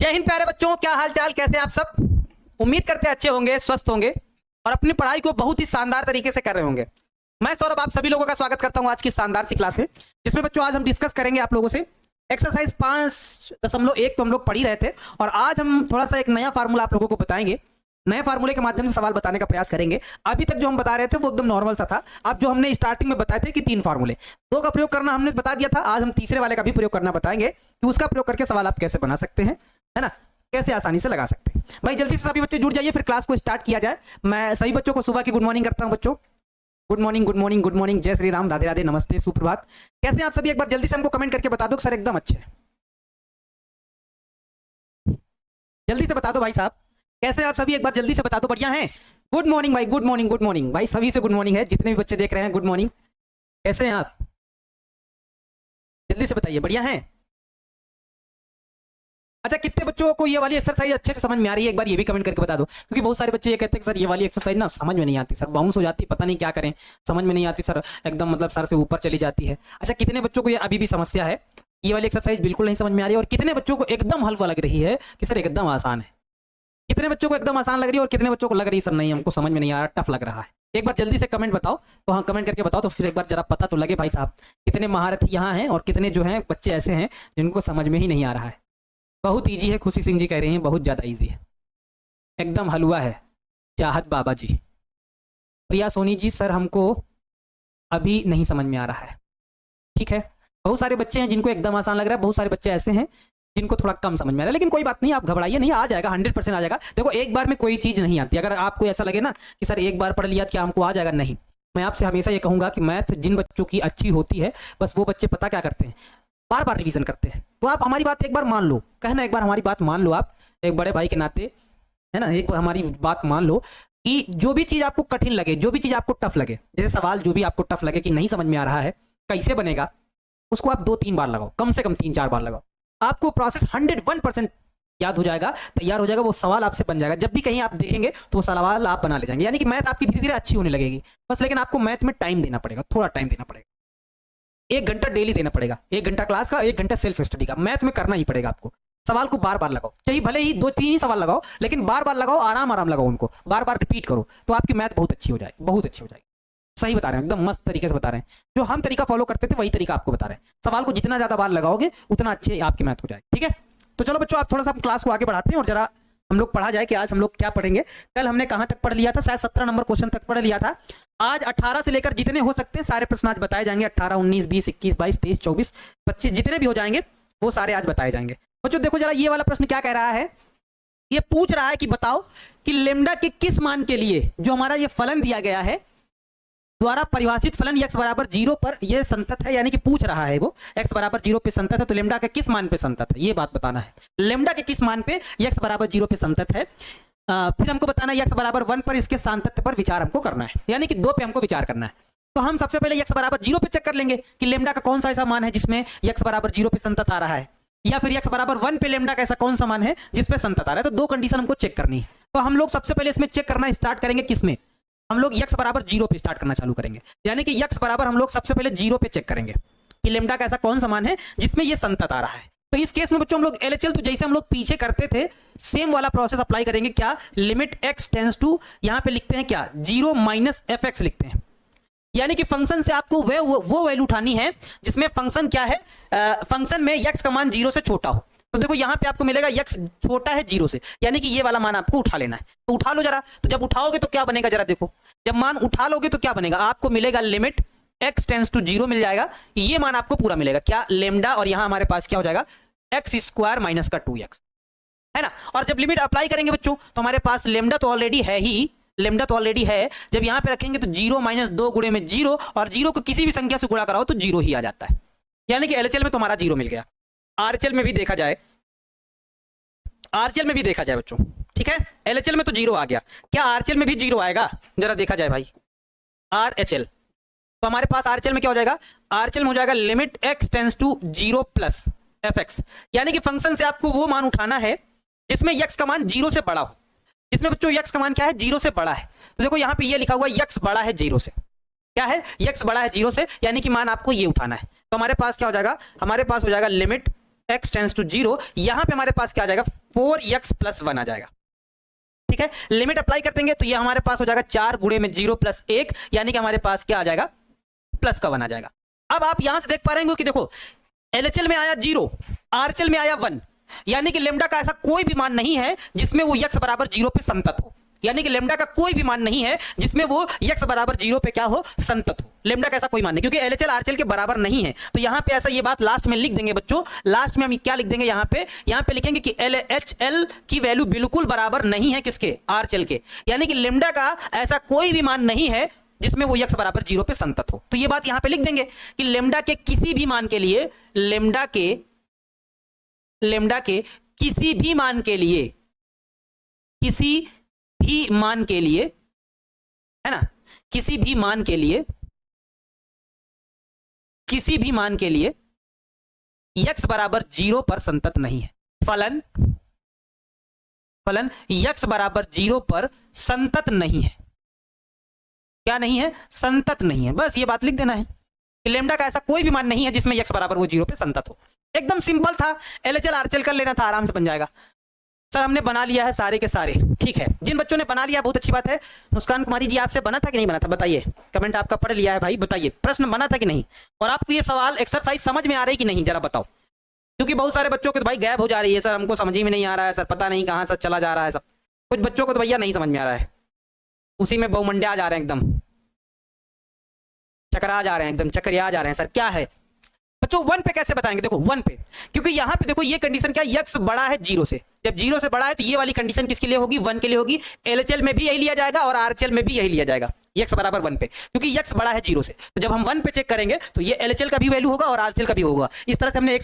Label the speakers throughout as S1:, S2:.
S1: जय हिंद प्यारे बच्चों, क्या हाल चाल, कैसे आप सब। उम्मीद करते हैं अच्छे होंगे, स्वस्थ होंगे और अपनी पढ़ाई को बहुत ही शानदार तरीके से कर रहे होंगे। मैं सौरभ आप सभी लोगों का स्वागत करता हूं आज की शानदार सी क्लास में, जिसमें बच्चों आज हम डिस्कस करेंगे आप लोगों से एक्सरसाइज 5.1 तो हम लोग पढ़ ही रहे थे और आज हम थोड़ा सा एक नया फार्मूला आप लोगों को बताएंगे। नए फार्मूले के माध्यम से सवाल बताने का प्रयास करेंगे। अभी तक जो हम बता रहे थे वो एकदम नॉर्मल सा था। अब जो हमने स्टार्टिंग में बताए थे कि 3 फार्मूले, 2 का प्रयोग करना हमने बता दिया था। आज हम तीसरे वाले का भी प्रयोग करना बताएंगे कि उसका प्रयोग करके सवाल आप कैसे बना सकते हैं, है ना, कैसे आसानी से लगा सकते हैं। भाई जल्दी से सभी बच्चे जुड़ जाइए, फिर क्लास को स्टार्ट किया जाए। मैं सभी बच्चों को सुबह की गुड मॉर्निंग करता हूं। बच्चों good morning, good morning, good morning, जय श्री राम, राधे राधे, नमस्ते, सुप्रभात। कैसे आप सभी, एक बार जल्दी से हमको कमेंट करके बता दो सर एकदम अच्छे। जल्दी से बता दो भाई साहब, कैसे आप सभी, एक बार जल्दी से बता दो। बढ़िया है, गुड मॉर्निंग भाई, गुड मॉर्निंग, गुड मॉर्निंग भाई, सभी से गुड मॉर्निंग है। जितने भी बच्चे देख रहे हैं गुड मॉर्निंग, कैसे हैं आप, जल्दी से बताइए। बढ़िया है। अच्छा, कितने बच्चों को ये वाली एक्सरसाइज अच्छे से समझ में आ रही है, एक बार ये भी कमेंट करके बता दो, क्योंकि बहुत सारे बच्चे ये कहते हैं कि सर ये वाली एक्सरसाइज ना समझ में नहीं आती, सर बाउंस हो जाती है, पता नहीं क्या करें, समझ में नहीं आती सर, एकदम मतलब सर से ऊपर चली जाती है। अच्छा, कितने बच्चों को ये अभी भी समस्या है, ये वाली एक्सरसाइज बिल्कुल नहीं समझ में आ रही है, और कितने बच्चों को एकदम हल्का लग रही है कि सर एकदम आसान है। कितने बच्चों को एकदम आसान लग रही है और कितने बच्चों को लग रही है सर नहीं हमको समझ में नहीं आ रहा, टफ लग रहा है। एक बार जल्दी से कमेंट बताओ, तो हाँ कमेंट करके बताओ, तो फिर एक बार जरा पता तो लगे भाई साहब कितने महारथी यहाँ हैं और कितने जो हैं बच्चे ऐसे हैं जिनको समझ में ही नहीं आ रहा है। बहुत ईजी है, खुशी सिंह जी कह रही हैं बहुत ज़्यादा ईजी है, एकदम हलवा है। चाहत बाबा जी, प्रिया सोनी जी, सर हमको अभी नहीं समझ में आ रहा है। ठीक है, बहुत सारे बच्चे हैं जिनको एकदम आसान लग रहा है, बहुत सारे बच्चे ऐसे हैं जिनको थोड़ा कम समझ में आ रहा है, लेकिन कोई बात नहीं, आप घबराइए नहीं, आ जाएगा, 100% आ जाएगा। देखो एक बार में कोई चीज़ नहीं आती। अगर आपको ऐसा लगे ना कि सर एक बार पढ़ लिया क्या हमको आ जाएगा, नहीं। मैं आपसे हमेशा ये कहूँगा कि मैथ जिन बच्चों की अच्छी होती है, बस वो बच्चे पता क्या करते हैं, बार बार रिवीजन करते हैं। तो आप हमारी बात एक बार मान लो, कहना एक बार हमारी बात मान लो, आप एक बड़े भाई के नाते, है ना, एक बार हमारी बात मान लो कि जो भी चीज़ आपको कठिन लगे, जो भी चीज़ आपको टफ लगे, जैसे सवाल जो भी आपको टफ लगे कि नहीं समझ में आ रहा है कैसे बनेगा, उसको आप 2-3 बार लगाओ, कम से कम 3-4 बार लगाओ, आपको प्रोसेस 101% याद हो जाएगा, तैयार हो जाएगा, वो सवाल आपसे बन जाएगा। जब भी कहीं आप देखेंगे तो वो सवाल आप बना ले जाएंगे, यानी कि मैथ आपकी धीरे धीरे अच्छी होने लगेगी। बस लेकिन आपको मैथ में टाइम देना पड़ेगा, थोड़ा टाइम देना पड़ेगा, 1 घंटा डेली देना पड़ेगा, 1 घंटा क्लास का, 1 घंटा सेल्फ स्टडी का, मैथ में करना ही पड़ेगा आपको। सवाल को बार बार लगाओ, चाहिए भले ही 2-3 ही सवाल लगाओ, लेकिन बार बार लगाओ, आराम आराम लगाओ, उनको बार बार रिपीट करो, तो आपकी मैथ बहुत अच्छी हो जाएगी, बहुत अच्छी हो जाएगी। सही बता रहे हैं, एकदम मस्त तरीके से बता रहे हैं। जो हम तरीका फॉलो करते थे वही तरीका आपको बता रहे हैं। सवाल को जितना ज्यादा बार लगाओगे उतना अच्छे आपकी मैथ हो जाएगी। ठीक है, तो चलो बच्चों आप थोड़ा सा क्लास को आगे बढ़ाते हैं और जरा हम लोग पढ़ा जाए कि आज हम लोग क्या पढ़ेंगे। कल हमने कहां तक पढ़ लिया था, शायद 17 नंबर क्वेश्चन तक पढ़ लिया था। आज 18 से लेकर जितने हो सकते हैं सारे प्रश्न आज बताए जाएंगे। 18, 19, 20, 21, 22, 23, 24, 25 जितने भी हो जाएंगे वो सारे आज बताए जाएंगे। बच्चों देखो जरा, ये वाला प्रश्न क्या कह रहा है, ये पूछ रहा है कि बताओ कि लेमडा के किस मान के लिए जो हमारा ये फलन दिया गया है द्वारा परिभाषित फलन x बराबर 0 पर ये संतत है, यानी कि पूछ रहा है वो x बराबर 0 पे संतत है, तो लेमडा के किस मान पे संतत है, ये बात बताना है। लेमडा के किस मान पे x बराबर 0 पे संतत है, फिर हमको बताना है x बराबर 1 पर इसके सांतत्य पर विचार हमको करना है, यानी कि 2 पे हमको विचार करना है। तो हम सबसे पहले x बराबर 0 पे चेक कर लेंगे कि लेमडा का कौन सा ऐसा मान है जिसमें x बराबर 0 पे संतत आ रहा है, या फिर x बराबर 1 पे लेमडा का ऐसा कौन सा मान है जिसपे संतत आ रहा है। तो 2 कंडीशन हमको चेक करनी है। तो हम लोग सबसे पहले इसमें चेक करना स्टार्ट करेंगे, किसमें, हम लोग x बराबर 0 पे स्टार्ट करना चालू करेंगे, यानी कि x बराबर हम लोग सबसे पहले 0 पे चेक करेंगे कि लेमडा का ऐसा कौन सा मान है जिसमें ये संतत आ रहा है। तो इस केस में बच्चों हम लोग LHL, तो जैसे हम लोग पीछे करते थे सेम वाला प्रोसेस अप्लाई करेंगे। क्या, लिमिट x टेंड्स टू, यहां पे लिखते हैं क्या, 0 माइनस fx लिखते हैं, यानी कि फंक्शन से आपको वो वैल्यू उठानी है जिसमें फंक्शन क्या है, फंक्शन में x का मान 0 से छोटा हो। तो देखो यहाँ पे आपको मिलेगा x छोटा है 0 से, यानी कि ये वाला मान आपको उठा लेना है। तो उठा लो जरा, तो जब उठाओगे तो क्या बनेगा जरा देखो, जब मान उठा लोगे तो क्या बनेगा, आपको मिलेगा लिमिट x टेंड्स टू 0 मिल जाएगा, ये मान आपको पूरा मिलेगा क्या, लेमडा, और यहाँ हमारे पास क्या हो जाएगा x स्क्वायर माइनस का 2x, है ना। और जब लिमिट अप्लाई करेंगे बच्चों तो हमारे पास लेमडा तो ऑलरेडी है ही, लेमडा तो ऑलरेडी है, जब यहाँ पे रखेंगे तो 0 माइनस 2 गुणे में 0, और 0 को किसी भी संख्या से गुणा कराओ तो 0 ही आ जाता है, यानी कि LHL में तुम्हारा 0 मिल गया। RHL में भी देखा जाए, RHL में भी देखा जाए बच्चों, ठीक है, LHL में तो 0 आ गया, क्या RHL में भी 0 आएगा, जरा देखा जाए भाई RHL। तो हमारे पास RHL में क्या हो जाएगा, RHL में हो जाएगा limit x tends to 0 plus fx, यानी कि फंक्शन से आपको वो मान उठाना है जिसमें x का मान 0 से बड़ा हो, जिसमें बच्चों x का मान क्या है, 0 से बड़ा है। तो देखो यहाँ पे ये लिखा हुआ x बड़ा है 0 से, क्या है, x बड़ा है 0 से, यानी कि मान आपको ये उठाना है। तो हमारे पास क्या हो जाएगा, हमारे पास हो जाएगा लिमिट x टेंस टू 0, यहां पे हमारे पास क्या आ जाएगा 4x प्लस 1 आ जाएगा। ठीक है, लिमिट अप्लाई कर देंगे तो ये हमारे पास हो जाएगा 4 गुणे में 0 प्लस 1, यानी कि हमारे पास क्या आ जाएगा प्लस का 1 आ जाएगा। अब आप यहां से देख पा रहे होंगे कि देखो एलएचएल में आया 0, आरएचएल में आया 1, यानी कि लेमडा का ऐसा कोई भी मान नहीं है जिसमें वो x बराबर 0 पे संतत हो, यानी कि लेमडा का कोई भी मान नहीं है जिसमें वो x बराबर 0 पे क्या हो संतत हो। लेमडा का ऐसा कोई मान नहीं, क्योंकि एलएचएल आरएचएल के बराबर नहीं है। तो यहां पे ऐसा ये बात लास्ट में लिख देंगे बच्चों, लास्ट में हम क्या लिख देंगे यहां पे लिखेंगे कि एलएचएल की वैल्यू बिल्कुल बराबर नहीं है किसके, आरएचएल के, यानी कि लेमडा का ऐसा कोई भी मान नहीं है जिसमें वो x बराबर 0 पे संतत हो। तो ये बात यहां पे लिख देंगे कि लेमडा के किसी भी मान के लिए, लेमडा के किसी भी मान के लिए, किसी भी मान के लिए, है ना, किसी भी मान के लिए, किसी भी मान के लिए x बराबर 0 पर संतत नहीं है। फलन x बराबर 0 पर संतत नहीं है। क्या नहीं है, संतत नहीं है। बस ये बात लिख देना है कि लेमडा का ऐसा कोई भी मान नहीं है जिसमें x बराबर वो 0 पे संतत हो। एकदम सिंपल था, एलएचएल आरएचएल कर लेना था, आराम से बन जाएगा। सर हमने बना लिया है सारे के सारे, ठीक है। जिन बच्चों ने बना लिया बहुत अच्छी बात है। मुस्कान कुमारी जी आपसे बना था कि नहीं बना था, बताइए, कमेंट आपका पढ़ लिया है भाई, बताइए प्रश्न बना था कि नहीं, और आपको ये सवाल एक्सरसाइज समझ में आ रही कि नहीं जरा बताओ, क्योंकि बहुत सारे बच्चों को तो भाई गैप हो जा रही है, सर हमको समझ ही में नहीं आ रहा है, सर पता नहीं कहाँ से चला जा रहा है सब। कुछ बच्चों को तो भैया नहीं समझ में आ रहा है, उसी में बहुमंडिया जा रहे हैं, एकदम चकरा जा रहे हैं, एकदम चकरिया जा रहे हैं। सर क्या है बच्चों, 1 पे कैसे बताएंगे, देखो 1 पे, क्योंकि यहां पे देखो ये कंडीशन क्या, x बड़ा है 0 से, जब 0 से बड़ा है तो ये वाली कंडीशन किसके लिए होगी, 1 के लिए होगी। एलएचएल में भी यही लिया जाएगा और आरएचएल में भी यही लिया जाएगा, x बराबर 1 पे, क्योंकि x बड़ा है 0 से। तो जब हम 1 पे चेक करेंगे तो ये एलएचएल का भी वैल्यू होगा और आरएचएल का भी होगा। इस तरह से हमने एक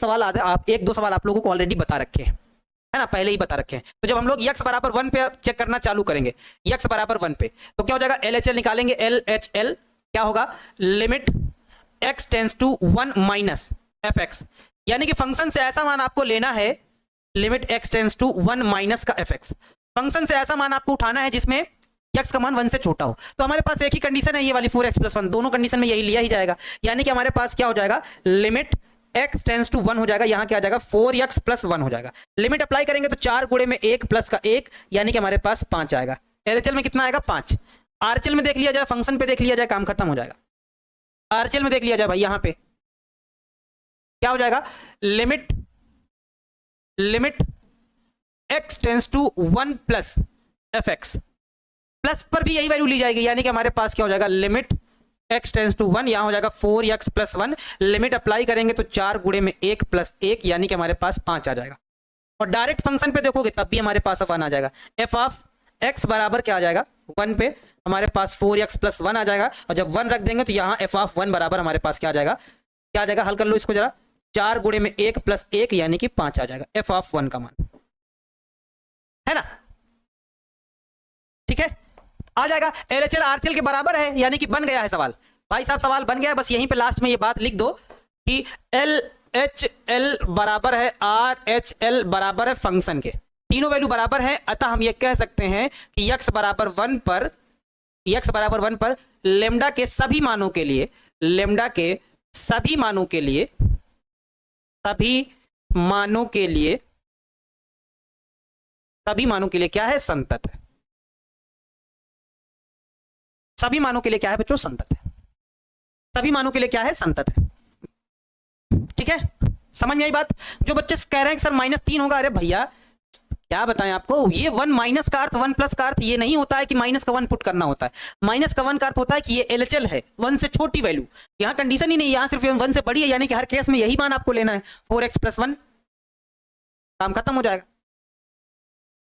S1: दो सवाल आप लोगों को ऑलरेडी बता रखे हैं, है ना, पहले ही बता रखे हैं। तो जब हम लोग x बराबर 1 पे चेक करना चालू करेंगे, x बराबर 1 पे, तो क्या हो जाएगा, एलएचएल निकालेंगे, एलएचएल क्या होगा, limit x tends to 1 minus fx, यानी कि फंक्शन से ऐसा मान आपको लेना है, limit x tends to 1 minus का fx, फंक्शन से ऐसा मान आपको उठाना है जिसमें x का मान 1 से छोटा हो। तो हमारे पास एक ही कंडीशन है, ये वाली 4x प्लस 1, दोनों कंडीशन में यही लिया ही जाएगा, यानी कि हमारे पास क्या हो जाएगा, लिमिट x टेंस टू 1 हो जाएगा, यहां क्या आ जाएगा 4x प्लस 1 हो जाएगा। लिमिट अप्लाई करेंगे तो 4 गुणे में 1 प्लस का 1, यानी कि हमारे पास 5 आएगा। एलएचएल में कितना आएगा, 5। आरएचएल में देख लिया जाए, फंक्शन पे देख लिया जाए, काम खत्म हो जाएगा। आरएचएल में देख लिया जाए भाई, यहां पे क्या हो जाएगा, limit x tends to 1 plus fx, plus पर भी यही वैल्यू ली जाएगी, यानी कि हमारे पास क्या हो जाएगा, लिमिट x टेंस टू 1, यहां हो जाएगा 4x प्लस 1, लिमिट अप्लाई करेंगे तो 4 गुणे में 1 प्लस 1, यानी कि हमारे पास 5 आ जाएगा। और डायरेक्ट फंक्शन पे देखोगे तब भी हमारे पास 1 आ जाएगा। f ऑफ x बराबर क्या आ जाएगा, 1 पे हमारे पास 4x प्लस 1 आ जाएगा, और जब 1 रख देंगे तो यहाँ f ऑफ 1 बराबर हमारे पास क्या आ जाएगा, क्या आ जाएगा, हल कर लो इसको जरा, 4 गुणे में 1 प्लस 1, यानी कि 5 आ जाएगा f ऑफ 1 का मान, है ना, ठीक है, आ जाएगा। एलएचएल आरएचएल के बराबर है, यानी कि बन गया है सवाल, भाई साहब सवाल बन गया। बस यहीं पे लास्ट में ये बात लिख दो कि एलएचएल बराबर है आरएचएल बराबर है फंक्शन के, तीनों वैल्यू बराबर है, अतः हम ये कह सकते हैं कि x बराबर 1 पर लेमडा के सभी मानों के लिए, लेमडा के सभी मानों के लिए, सभी मानों के लिए, सभी मानों के लिए क्या है, संतत है। सभी मानों के लिए क्या है बच्चों, संतत है। सभी मानों के लिए क्या है, संतत है। ठीक है, समझ में आई बात। जो बच्चे कह रहे हैं कि सर -3 होगा, अरे भैया क्या बताएं आपको, ये 1 माइनस का अर्थ 1 प्लस का अर्थ ये नहीं होता है कि माइनस का 1 पुट करना होता है। माइनस का 1 का अर्थ होता है कि ये एलएचएल है, 1 से छोटी वैल्यू, यहां कंडीशन ही नहीं, यहां सिर्फ 1 से बड़ी है, यानी कि हर केस में यही मान आपको लेना है, 4x प्लस 1, काम खत्म हो जाएगा।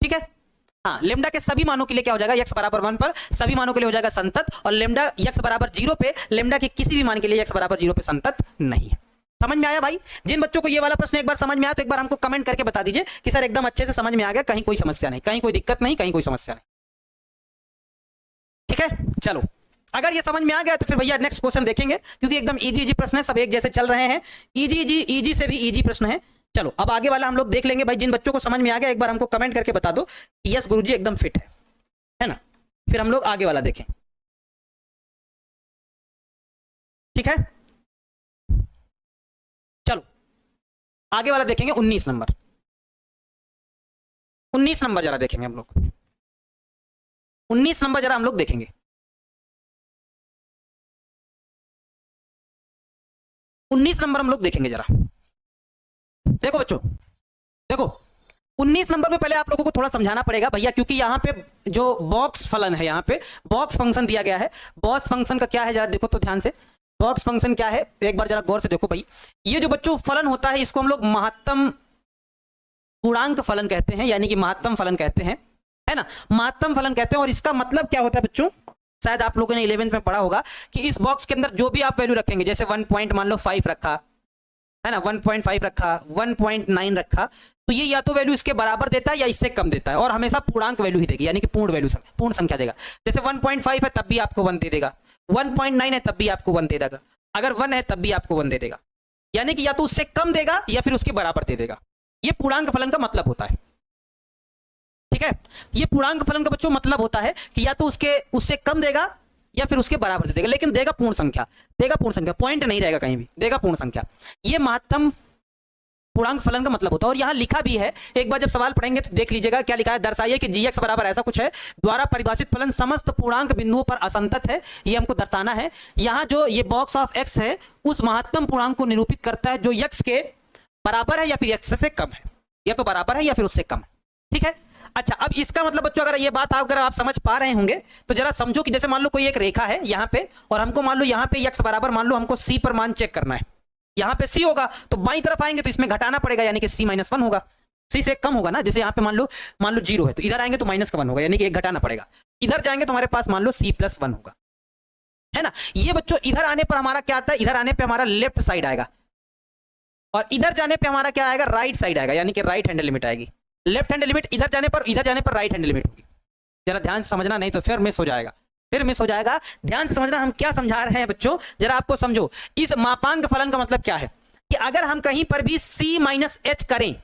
S1: ठीक है, हाँ, लेमडा के सभी मानों के लिए क्या हो जाएगा, x बराबर 1 पर सभी मानों के लिए हो जाएगा संतत, और लेमडा x बराबर 0 पे, लेमडा के किसी भी मान के लिए x बराबर 0 पे संतत नहीं है। समझ में आया भाई। जिन बच्चों को ये वाला प्रश्न एक बार समझ में आया तो एक बार हमको कमेंट करके बता दीजिए कि सर एकदम अच्छे से समझ में आ गया, कहीं कोई समस्या नहीं, कहीं कोई दिक्कत नहीं, कहीं कोई समस्या नहीं। ठीक है, चलो अगर ये समझ में आ गया तो फिर भैया नेक्स्ट क्वेश्चन देखेंगे, क्योंकि एकदम इजी प्रश्न है, सब एक जैसे चल रहे हैं, इजी से भी इजी प्रश्न है। चलो अब आगे वाला हम लोग देख लेंगे भाई। जिन बच्चों को समझ में आ गया एक बार हमको कमेंट करके बता दो यस गुरुजी एकदम फिट है ना, फिर हम लोग आगे वाला देखें। ठीक है, चलो आगे वाला देखेंगे 19 नंबर। 19 नंबर जरा देखेंगे हम लोग, 19 नंबर जरा हम लोग देखेंगे। 19 नंबर हम लोग देखेंगे जरा। देखो बच्चों, देखो 19 नंबर में पहले आप लोगों को थोड़ा समझाना पड़ेगा भैया, क्योंकि यहाँ पे जो बॉक्स फलन है, यहाँ पे बॉक्स फंक्शन दिया गया है। बॉक्स फंक्शन का क्या है जरा देखो तो ध्यान से। बॉक्स फंक्शन क्या है एक बार जरा गौर से देखो भाई। ये जो बच्चों फलन होता है इसको हम लोग महत्तम पूर्णांक फलन कहते हैं, यानी कि महत्तम फलन कहते हैं, है ना, महत्तम फलन कहते हैं। और इसका मतलब क्या होता है बच्चों, शायद आप लोगों ने 11th में पढ़ा होगा कि इस बॉक्स के अंदर जो भी आप वैल्यू रखेंगे, जैसे 1 पॉइंट मान लो 5 रखा है ना, 1.5 रखा, 1.9 रखा, तो ये या तो वैल्यू इसके बराबर देता है या इससे कम देता है, और हमेशा पूर्णांक वैल्यू ही देगी, यानी कि पूर्ण वैल्यू, पूर्ण संख्या देगा। जैसे 1.5 है तब भी आपको 1 दे देगा, 1.9 है तब भी आपको 1 दे देगा, अगर 1 है तब भी आपको 1 दे देगा, यानी कि या तो उससे कम देगा या फिर उसके बराबर दे देगा। ये पूर्णांक फलन का मतलब होता है, ठीक है। ये पूर्णांक फलन का बच्चों मतलब होता है कि या तो उससे कम देगा या फिर उसके बराबर दे देगा, लेकिन देगा पूर्ण संख्या, देगा पूर्ण संख्या, पॉइंट नहीं रहेगा कहीं भी, देगा पूर्ण संख्या। ये महत्तम पूर्णांक फलन का मतलब होता है। और यहां लिखा भी है, एक बार जब सवाल पढ़ेंगे तो देख लीजिएगा क्या लिखा है। दर्शाइए कि जी एक्स बराबर ऐसा कुछ है, द्वारा परिभाषित फलन समस्त पूर्णांक बिंदुओं पर असंतत है, ये हमको दर्शाना है। यहां जो ये बॉक्स ऑफ एक्स है उस महत्तम पूर्णांक को निरूपित करता है जो एक्स के बराबर है या फिर एक्स से कम है, या तो बराबर है या फिर उससे कम है, ठीक है। अच्छा, अब इसका मतलब बच्चों अगर ये बात अगर आप समझ पा रहे होंगे तो जरा समझो कि जैसे मान लो कोई एक रेखा है यहाँ पे, और हमको मान लो यहाँ पे x बराबर मान लो हमको c पर मान चेक करना है। यहाँ पे c होगा तो बाईं तरफ आएंगे तो इसमें घटाना पड़ेगा, यानी कि c-1 होगा, c से कम होगा ना। जैसे यहाँ पे मान लो 0 है तो इधर आएंगे तो -1 होगा, यानी कि एक घटाना पड़ेगा। इधर जाएंगे तो हमारे पास मान लो c+1 होगा, है ना। ये बच्चों इधर आने पर हमारा क्या आता है, इधर आने पर हमारा लेफ्ट साइड आएगा, और इधर जाने पर हमारा क्या आएगा, राइट साइड आएगा, यानी कि राइट हैंड लिमिट आएगी। लेफ्ट हैंड लिमिट इधर जाने पर राइट हैंड लिमिट होगी। जरा ध्यान से समझना, नहीं तो फिर मिस हो जाएगा, फिर मिस हो जाएगा। ध्यान से समझना हम क्या समझा रहे हैं बच्चों, जरा आपको समझो। इस मापांक फलन का मतलब क्या है कि अगर हम कहीं पर भी c-h करें,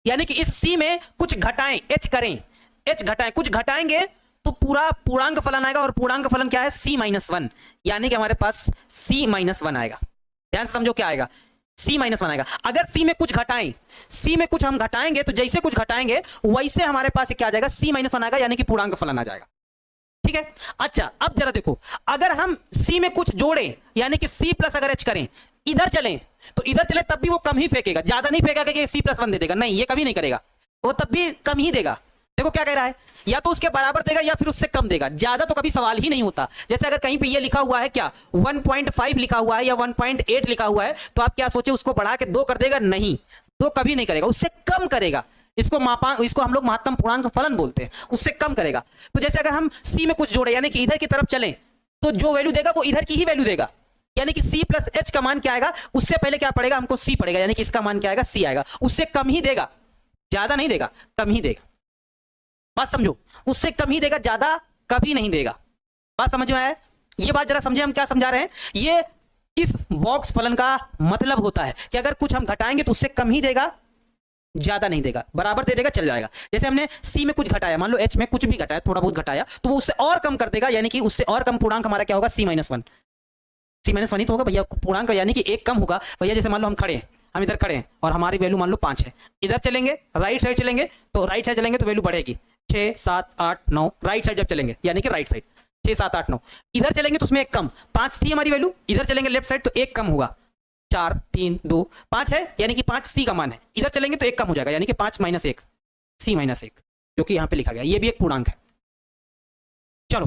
S1: यानी कि इस c में कुछ घटाएं, h करें, h घटाएं, कुछ घटाएंगे तो पूरा पूर्णांक फलन आएगा, और पूर्णांक फलन क्या है, c-1, यानी कि हमारे पास c-1 आएगा। ध्यान से समझो क्या आएगा, c-1 आएगा। अगर c में कुछ घटाएं, c में कुछ हम घटाएंगे तो जैसे कुछ घटाएंगे वैसे हमारे पास क्या आ जाएगा, c-1 आएगा, यानी कि पूर्णांक फलन आ जाएगा, ठीक है। अच्छा, अब जरा देखो, अगर हम c में कुछ जोड़ें, यानी कि c प्लस अगर h करें, इधर चलें तो इधर चले तब भी वो कम ही फेंकेगा, ज्यादा नहीं फेंकेगा कि c+1 दे देगा, नहीं, ये कभी नहीं करेगा, वो तब भी कम ही देगा। देखो क्या कह रहा है, या तो उसके बराबर देगा या फिर उससे कम देगा, ज्यादा तो कभी सवाल ही नहीं होता। जैसे अगर कहीं पे ये लिखा हुआ है क्या 1.5 लिखा हुआ है या 1.8 लिखा हुआ है, तो आप क्या सोचे, उसको बढ़ा के 2 कर देगा, नहीं, 2 कभी नहीं करेगा, उससे कम करेगा। इसको हम लोग महत्तम पूर्णांक फलन बोलते हैं, उससे कम करेगा। तो जैसे अगर हम c में कुछ जोड़े, यानी कि इधर की तरफ चलें, तो जो वैल्यू देगा वो इधर की ही वैल्यू देगा, यानी कि c प्लस h का मान क्या आएगा, उससे पहले क्या पड़ेगा, हमको c पड़ेगा, यानी कि इसका मान क्या आएगा, c आएगा, उससे कम ही देगा, ज्यादा नहीं देगा, कम ही देगा। बात समझो, उससे कम ही देगा, ज्यादा कभी नहीं देगा। बात समझ में आया, ये बात जरा समझे हम क्या समझा रहे हैं। ये इस बॉक्स फलन का मतलब होता है कि अगर कुछ हम घटाएंगे तो उससे कम ही देगा, ज्यादा नहीं देगा, बराबर दे देगा, चल जाएगा। जैसे हमने c में कुछ घटाया, मान लो h में कुछ भी घटाया, थोड़ा बहुत घटाया, तो वो उससे और कम कर देगा, यानी कि उससे और कम पूर्णांक हमारा क्या होगा, c-1, c-1 ही तो होगा भैया पूर्णांक, यानी कि एक कम होगा भैया। जैसे मान लो हम खड़े हैं, हम इधर खड़े हैं और हमारी वैल्यू मान लो 5 है, इधर चलेंगे, राइट साइड चलेंगे, तो राइट साइड चलेंगे तो वैल्यू बढ़ेगी 6 7 8 9, राइट साइड जब चलेंगे, यानी कि राइट साइड 6 7 8 9, इधर चलेंगे तो उसमें एक कम, 5 थी हमारी वैल्यू, इधर चलेंगे लेफ्ट साइड तो एक कम होगा, 4 3 2 5 है, यानी कि 5 c का मान है, इधर चलेंगे तो एक कम हो जाएगा, यानी कि 5 - 1 c-1, जो कि यहाँ पे लिखा गया, ये भी एक पूर्णांक है। चलो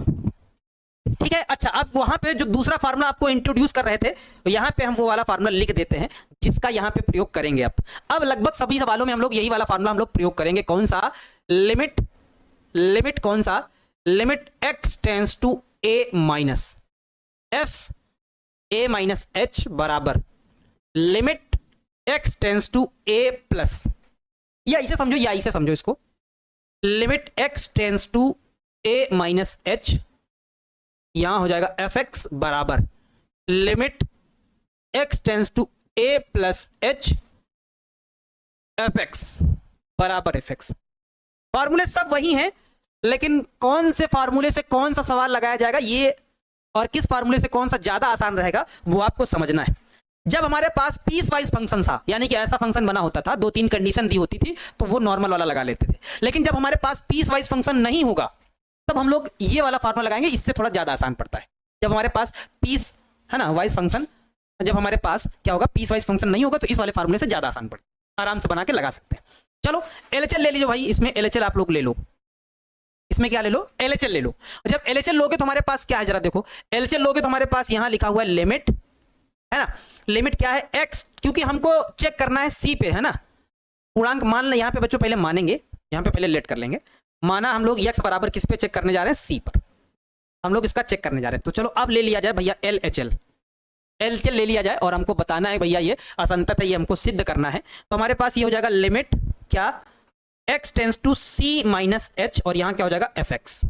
S1: ठीक है। अच्छा, अब वहां पे जो दूसरा फार्मूला आपको इंट्रोड्यूस कर रहे थे, यहाँ पे हम वो वाला फार्मूला लिख देते हैं जिसका यहाँ पे प्रयोग करेंगे। अब लगभग सभी सवालों में हम लोग यही वाला फार्मूला हम लोग प्रयोग करेंगे। कौन सा, लिमिट कौन सा, limit x tends to a minus f a minus h बराबर limit x tends to a plus, या इसे समझो या इसे समझो, इसको limit x tends to a minus h, यहां हो जाएगा fx बराबर limit x tends to a plus h fx बराबर fx। फार्मूले सब वही हैं, लेकिन कौन से फार्मूले से कौन सा सवाल लगाया जाएगा ये, और किस फार्मूले से कौन सा ज्यादा आसान रहेगा वो आपको समझना है। जब हमारे पास पीस वाइज फंक्शन था, यानी कि ऐसा फंक्शन बना होता था, 2-3 कंडीशन दी होती थी तो वो नॉर्मल वाला लगा लेते थे। लेकिन जब हमारे पास पीस वाइज फंक्शन नहीं होगा तब हम लोग ये वाला फार्मूला लगाएंगे, इससे थोड़ा ज्यादा आसान पड़ता है। जब हमारे पास पीस है ना वाइज फंक्शन, जब हमारे पास क्या होगा पीस वाइज फंक्शन नहीं होगा तो इस वाले फार्मूले से ज्यादा आसान पड़ता है, आराम से बना के लगा सकते हैं। चलो एलएचएल ले लीजिए भाई, इसमें एलएचएल आप लोग ले लो, इसमें क्या ले लो, एलएचएल ले लो। जब एलएचएल लोगे तो हमारे पास क्या है जरा देखो, एलएचएल लोगे तो हमारे पास यहां लिखा हुआ है लिमिट, है ना, लिमिट क्या है एक्स, क्योंकि हमको चेक करना है सी पे, है ना, पूर्णांक मान ले, यहां पे बच्चों पहले मानेंगे, यहां पे पहले लेट कर लेंगे, माना हम लोग एक्स बराबर किस पे चेक करने जा रहे हैं, सी पर, हम लोग इसका चेक करने जा रहे हैं। तो चलो अब ले लिया जाए भैया एलएचएल, एलएचएल ले लिया जाए और हमको बताना है भैया ये असंतत है, ये हमको सिद्ध करना है। तो हमारे पास ये हो जाएगा लिमिट क्या, x tends to c minus h, और यहां क्या हो जाएगा fx,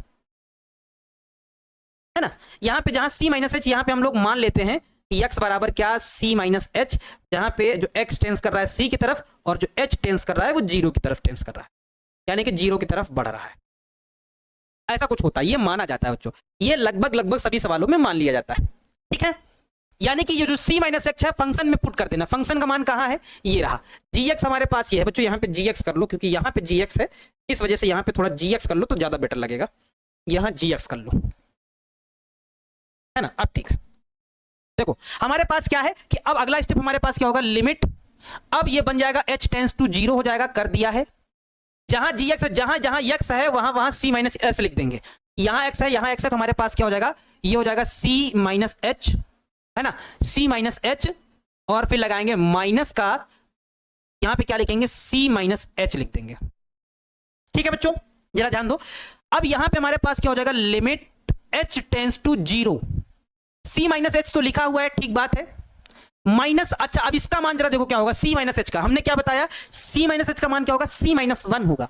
S1: है ना। यहां पे जहां c माइनस h, यहां पे हम लोग मान लेते हैं कि x बराबर क्या, c माइनस h, जहां पे जो x टेंस कर रहा है c की तरफ और जो h टेंस कर रहा है वो 0 की तरफ टेंस कर रहा है, यानी कि 0 की तरफ बढ़ रहा है। ऐसा कुछ होता है, ये माना जाता है बच्चों, ये लगभग लगभग सभी सवालों में मान लिया जाता है, ठीक है। यानी कि ये जो c माइनस एक्स है फंक्शन में पुट कर देना, फंक्शन का मान कहाँ है, ये रहा, gx हमारे पास ये है बच्चों, यहाँ पे gx कर लो, क्योंकि यहाँ पे gx है, इस वजह से यहाँ पे थोड़ा gx कर लो तो ज्यादा बेटर लगेगा, यहाँ gx कर लो, है ना। अब ठीक है, देखो हमारे पास क्या है कि अब अगला स्टेप हमारे पास क्या होगा, लिमिट, अब ये बन जाएगा h टेंस टू 0 हो जाएगा, कर दिया है, जहां gx है, जहां जहां x है वहां वहां c माइनस h लिख देंगे, यहाँ x है यहाँ x है, तो हमारे पास क्या हो जाएगा, ये हो जाएगा c माइनस h, है ना, c माइनस h, और फिर लगाएंगे माइनस का, यहां पे क्या लिखेंगे, c माइनस h लिख देंगे, ठीक है बच्चों, जरा ध्यान दो। अब यहां पे हमारे पास क्या हो जाएगा, limit h tends to 0, c minus h तो लिखा हुआ है, ठीक बात है, माइनस, अच्छा अब इसका मान जरा देखो क्या होगा, c माइनस h का, हमने क्या बताया, c माइनस h का मान क्या होगा, c माइनस 1 होगा,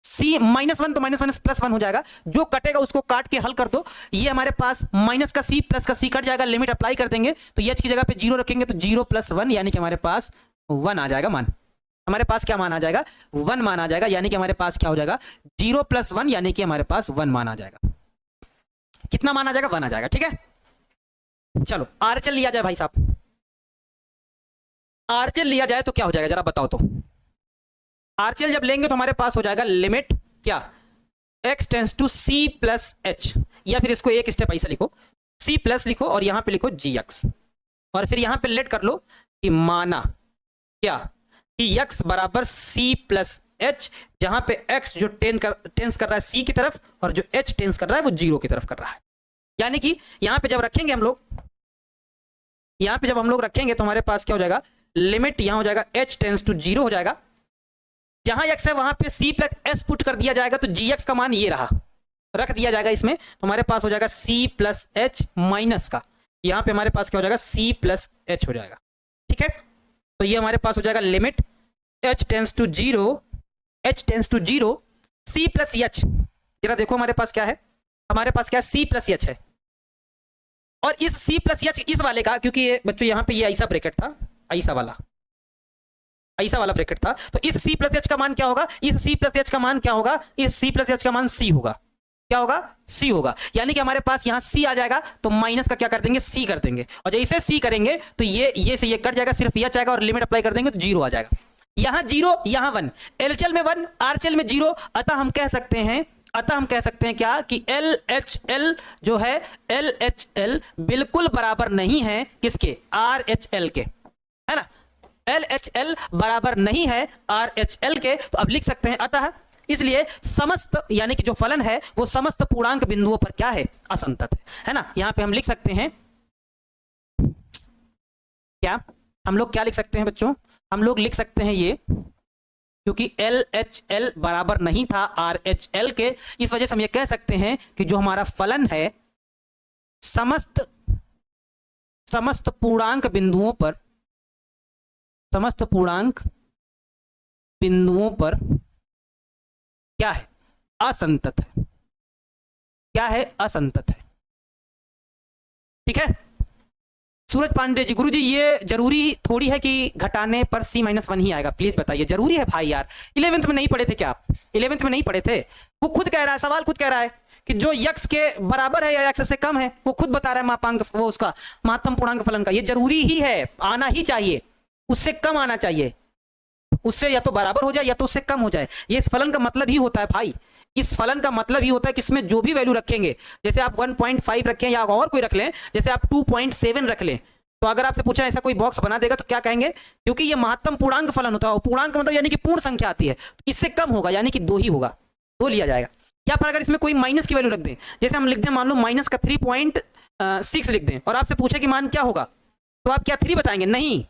S1: c माइनस 1 तो माइनस माइनस प्लस 1 हो जाएगा, जो कटेगा उसको काट के हल कर दो, ये हमारे पास माइनस का c प्लस का c कट जाएगा, लिमिट अप्लाई कर देंगे तो h की जगह पे 0 रखेंगे तो 0 प्लस 1, यानी कि हमारे पास 1 आ जाएगा मान, हमारे पास क्या मान आ जाएगा, 1 मान आ जाएगा, यानी कि हमारे पास क्या हो जाएगा, 0 प्लस 1, यानी कि हमारे पास 1 मान आ जाएगा, कितना मान आ जाएगा, 1 आ जाएगा, ठीक है। चलो आरएचएल लिया जाए भाई साहब, आरएचएल लिया जाए तो क्या हो जाएगा जरा बताओ तो, आरएचएल जब लेंगे तो हमारे पास हो जाएगा लिमिट क्या, x tends to c plus h, या फिर इसको एक स्टेप ऐसा लिखो, c प्लस लिखो और यहां पे लिखो gx, और फिर यहां पे लेट कर लो कि माना क्या कि x बराबर c प्लस h, जहां पे x जो टेंस कर रहा है c की तरफ और जो h टेंस कर रहा है वो 0 की तरफ कर रहा है, यानी कि यहां पे जब रखेंगे हम लोग, यहां पे जब हम लोग रखेंगे तो हमारे पास क्या हो जाएगा, लिमिट यहां हो जाएगा h टेंस टू 0 हो जाएगा, जहां x है वहां पे c प्लस s पुट कर दिया जाएगा, तो gx का मान ये रहा, रख दिया जाएगा इसमें, तो हमारे पास हो जाएगा c प्लस h माइनस का, यहां पे हमारे पास क्या हो जाएगा, c प्लस h हो जाएगा, ठीक है। तो ये हमारे पास हो जाएगा limit h tends to 0, h tends to 0, c plus h, जरा देखो हमारे पास क्या है, हमारे पास क्या है, c प्लस h है, और इस c प्लस h इस वाले का, क्योंकि ये बच्चों यहाँ पे ये ऐसा ब्रैकेट था, ऐसा वाला ब्रैकेट था, तो इस c प्लस h का मान क्या होगा, इस c प्लस h का मान क्या होगा, इस c प्लस h का मान c होगा, क्या होगा, c होगा, यानी कि हमारे पास यहाँ c आ जाएगा तो माइनस का क्या कर देंगे, c कर देंगे, और जैसे c करेंगे तो ये से ये कट जाएगा, सिर्फ h आएगा और लिमिट अप्लाई कर देंगे तो 0 आ जाएगा, यहाँ 0 यहाँ 1, एलएचएल में 1 आरएचएल में 0, अतः हम कह सकते हैं क्या कि LHL जो है, LHL बिल्कुल बराबर नहीं है किसके, RHL के, है ना, LHL बराबर नहीं है RHL के, तो अब लिख सकते हैं अतः, इसलिए समस्त यानी कि जो फलन है वो समस्त पूर्णांक बिंदुओं पर क्या है, असंतत है ना। यहां पे हम लिख सकते हैं क्या, हम लोग क्या लिख सकते हैं बच्चों, हम लोग लिख सकते हैं ये, क्योंकि LHL बराबर नहीं था RHL के, इस वजह से हम ये कह सकते हैं कि जो हमारा फलन है समस्त पूर्णांक बिंदुओं पर क्या है, असंतत है, क्या है, असंतत है, ठीक है। सूरज पांडे जी, गुरुजी ये जरूरी थोड़ी है कि घटाने पर c-1 ही आएगा, प्लीज बताइए, जरूरी है भाई यार, 11th में नहीं पढ़े थे क्या आप, 11th में नहीं पढ़े थे, वो खुद कह रहा है, सवाल खुद कह रहा है कि जो यक्स के बराबर है या यक्स से कम है, वो खुद बता रहा है मापांक, वो उसका महत्तम पूर्णांक फलन का, ये जरूरी ही है, आना ही चाहिए, उससे कम आना चाहिए, उससे या तो बराबर हो जाए या तो उससे कम हो जाए। ये इस फलन का मतलब ही होता है भाई, इस फलन का मतलब ही होता है कि इसमें जो भी वैल्यू रखेंगे, जैसे आप 1.5 रखें या और कोई रख लें, जैसे आप 2.7 रख लें, तो अगर आपसे पूछा ऐसा कोई बॉक्स बना देगा तो क्या कहेंगे, क्योंकि ये महत्तम पूर्णांक फलन होता है, पूर्णांक मतलब यानी कि पूर्ण संख्या आती है, तो इससे कम होगा यानी कि 2 ही होगा, 2 लिया जाएगा। या फिर अगर इसमें कोई माइनस की वैल्यू रख दें, जैसे हम लिख दें मान लो माइनस का 3.6 लिख दें, और आपसे पूछे कि मान क्या होगा, तो आप क्या 3 बताएंगे, नहीं,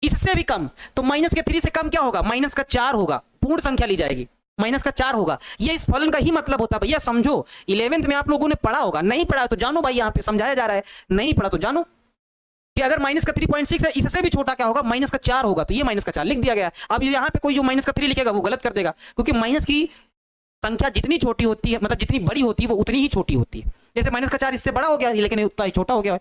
S1: इससे भी कम, तो माइनस के 3 से कम क्या होगा, माइनस का 4 होगा, पूर्ण संख्या ली जाएगी, माइनस का 4 होगा। ये इस फलन का ही मतलब होता है भैया, समझो। 11th में आप लोगों ने पढ़ा होगा, नहीं पढ़ा तो जानो भाई, यहाँ पे समझाया जा रहा है, नहीं पढ़ा तो जानो कि अगर माइनस का 3.6 है, इससे भी छोटा क्या होगा, माइनस का 4 होगा, तो ये माइनस का 4 लिख दिया गया। अब यहाँ पे कोई जो माइनस का 3 लिखेगा वो गलत कर देगा, क्योंकि माइनस की संख्या जितनी छोटी होती है, मतलब जितनी बड़ी होती है वो उतनी ही छोटी होती है। जैसे माइनस का 4 इससे बड़ा हो गया लेकिन उतना ही छोटा हो गया है।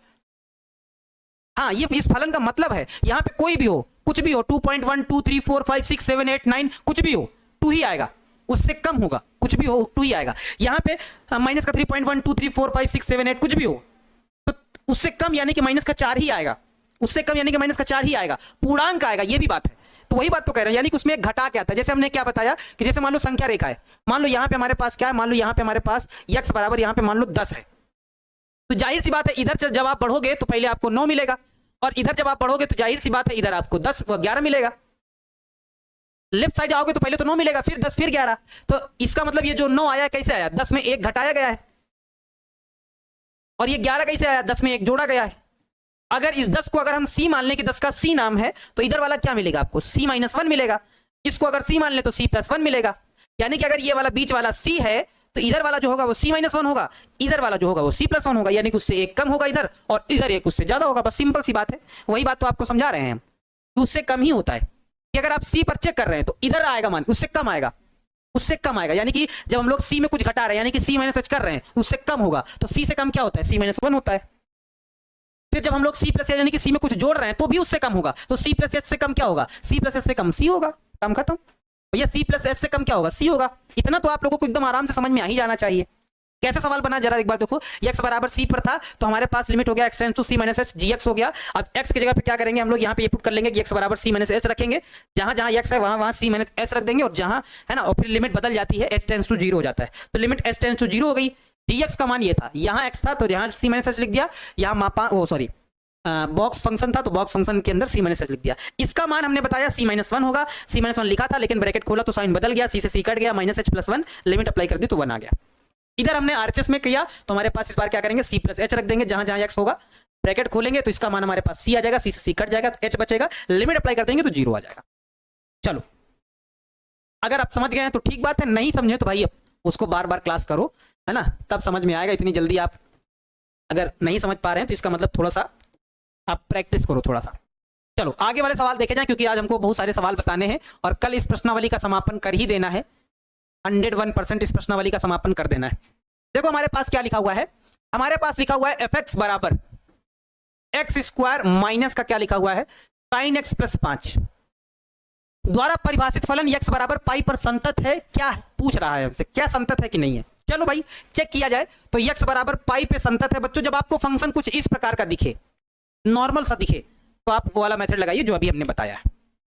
S1: हाँ, ये इस फलन का मतलब है, यहाँ पे कोई भी हो, कुछ भी हो, 2.1 2 3 4 5 6 7 8 9 कुछ भी हो, 2 ही आएगा, उससे कम होगा, कुछ भी हो 2 ही आएगा। यहाँ पे माइनस का 3.1 2 3 4 5 6 7 8 कुछ भी हो, तो उससे कम यानी कि माइनस का 4 ही आएगा, उससे कम यानी कि माइनस का 4 ही आएगा, पूर्णांक आएगा, ये भी बात है। तो वही बात तो कह रहे हैं, यानी कि उसमें एक घटा क्या आता है। जैसे हमने क्या बताया कि जैसे मान लो संख्या रेखा है, मान लो यहाँ पे हमारे पास क्या है, मान लो यहाँ पे हमारे पास x बराबर यहाँ पे मान लो 10 है, तो जाहिर सी बात है इधर जब आप बढ़ोगे तो पहले आपको 9 मिलेगा, और इधर जब आप बढ़ोगे तो जाहिर सी बात है इधर आपको 11 मिलेगा। लेफ्ट साइड आओगे तो पहले तो 9 मिलेगा, फिर 10, फिर 11, तो इसका मतलब ये जो 9 आया कैसे आया, 10 में 1 घटाया गया है, और ये 11 कैसे आया, 10 में 1 जोड़ा गया है। अगर इस 10 को अगर हम c मान लें कि 10 का c नाम है, तो इधर वाला क्या मिलेगा आपको, c-1 मिलेगा। इसको अगर c मान लें तो c+1 मिलेगा, यानी कि अगर ये वाला बीच वाला c है तो इधर वाला जो होगा वो c-1 होगा, इधर वाला जो होगा वो c+1 होगा, यानी कि उससे 1 कम होगा इधर, और इधर 1 उससे ज्यादा होगा। बस सिंपल सी बात है, वही बात तो आपको समझा रहे हैं हम कि उससे कम ही होता है, कि अगर आप c पर चेक कर रहे हैं तो इधर आएगा मान, उससे कम आएगा, उससे कम आएगा, यानी कि जब हम लोग c में कुछ घटा रहे हैं यानी कि c-h कर रहे हैं उससे कम होगा, तो c से कम क्या होता है, c-1 होता है। फिर जब हम लोग c+h यानी कि c में कुछ जोड़ रहे हैं तो भी उससे कम होगा, तो c+h से कम क्या होगा, c+h से कम c होगा, काम खत्म भैया। c+h से कम क्या होगा, c होगा। इतना तो आप लोगों को एकदम आराम से समझ में आ ही जाना चाहिए। कैसा सवाल बना जरा एक बार देखो, x बराबर c पर था तो हमारे पास लिमिट हो गया x tends to c-h gx हो गया। अब x की जगह पे क्या करेंगे हम लोग, यहाँ पे पुट कर लेंगे कि x बराबर c-h रखेंगे, जहां जहां x है वहां वहां c-h रख देंगे, और जहां है ना, और फिर लिमिट बदल जाती है, h टेंड्स टू 0 हो जाता है, तो लिमिट h टेंड्स टू 0 हो गई। gx का मान ये था, यहाँ x था तो यहाँ c-h लिख दिया, यहाँ मापा वो सॉरी बॉक्स फंक्शन था तो बॉक्स फंक्शन के अंदर c-h लिख दिया। इसका मान हमने बताया c-1 होगा, c-1 लिखा था लेकिन ब्रैकेट खोला तो साइन बदल गया, c से c कट गया, -h+1 लिमिट अप्लाई कर दी तो 1 आ गया। इधर हमने RHS में किया तो हमारे पास इस बार क्या करेंगे, c+h रख देंगे, जहां जहां x होगा ब्रैकेट खोलेंगे तो इसका मान हमारे पास c आ जाएगा, c से c कट जाएगा तो h बचेगा, लिमिट अप्लाई कर देंगे तो 0 आ जाएगा। चलो, अगर आप समझ गए हैं तो ठीक बात है, नहीं समझे तो भाई उसको बार बार क्लास करो, है ना, तब समझ में आएगा। इतनी जल्दी आप अगर नहीं समझ पा रहे हैं तो इसका मतलब थोड़ा सा आप प्रैक्टिस करो थोड़ा सा। चलो आगे वाले सवाल देखे जाएं, क्योंकि आज हमको बहुत सारे सवाल बताने हैं और कल इस प्रश्नावली का समापन कर ही देना है, 101% इस प्रश्नावली का समापन कर देना है। देखो हमारे पास क्या लिखा हुआ है, हमारे पास लिखा हुआ है fx बराबर x² माइनस का क्या लिखा हुआ है, sin x + 5 द्वारा परिभाषित फलन x बराबर पाई पर संतत है। क्या पूछ रहा है हमसे, क्या संतत है कि नहीं है। चलो भाई चेक किया जाए तो x बराबर पाई पे संतत है। बच्चों जब आपको फंक्शन कुछ इस प्रकार का दिखे, नॉर्मल सा दिखे, तो आप वो वाला मेथड लगाइए जो अभी हमने बताया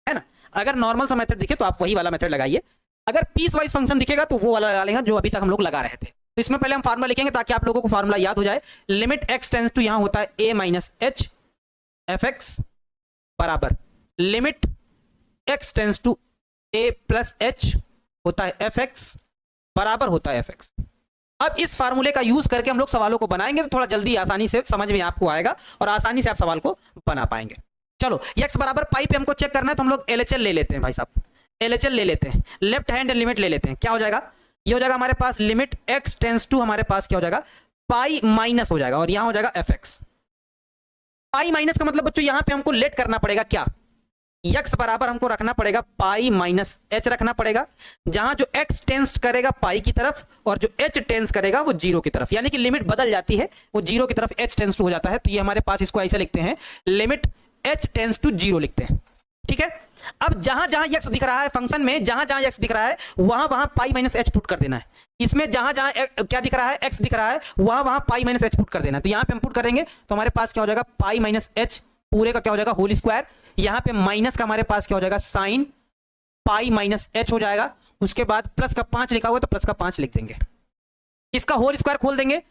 S1: है ना। अगर नॉर्मल सा मेथड दिखे तो आप वही वाला मेथड लगाइए, अगर पीस वाइज फंक्शन दिखेगा तो वो वाला लगा लेंगे जो अभी तक हम लोग लगा रहे थे। तो इसमें पहले हम फार्मूला लिखेंगे ताकि आप लोगों को फार्मूला याद हो जाए। लिमिट x टेंड्स टू यहां होता है a - h fx बराबर limit x tends to a + h होता है fx बराबर होता है fx। अब इस फार्मूले का यूज करके हम लोग सवालों को बनाएंगे तो थोड़ा जल्दी आसानी से समझ में आपको आएगा और आसानी से आप सवाल को बना पाएंगे। चलो x बराबर पाई पे हमको चेक करना है तो हम लोग LHL ले लेते हैं भाई साहब, LHL ले लेते हैं, लेफ्ट हैंड लिमिट ले लेते हैं। क्या हो जाएगा, ये हो जाएगा हमारे पास लिमिट x टेंड्स टू हमारे पास क्या हो जाएगा, पाई माइनस हो जाएगा और यहां हो जाएगा fx। पाई माइनस का मतलब बच्चों यहां पे हमको लेट करना पड़ेगा, क्या x बराबर हमको रखना पड़ेगा पाई माइनस h रखना पड़ेगा, जहां जो x टेंस करेगा पाई की तरफ और जो h टेंस करेगा वो 0 की तरफ, यानी कि लिमिट बदल जाती है, वो 0 की तरफ h टेंस टू हो जाता है। तो ये हमारे पास इसको ऐसे लिखते हैं लिमिट h टेंस टू 0 लिखते हैं। ठीक है। अब जहां जहां x दिख रहा है फंक्शन में, जहां जहां x दिख रहा है वहां वहां पाई माइनस h पुट कर देना है। इसमें जहां जहां क्या दिख रहा है, x दिख रहा है, वहां वहां पाई माइनस h पुट कर देना है। तो यहां पे हम पुट करेंगे तो हमारे पास क्या हो जाएगा, पाई माइनस h पूरे का क्या हो जाएगा, होल स्क्वायर। यहां पे माइनस का हमारे पास क्या हो जाएगा, साइन पाई माइनस h हो जाएगा। उसके बाद प्लस का 5 लिखा हुआ है तो प्लस का 5 लिख देंगे। इसका होल स्क्वायर खोल देंगे,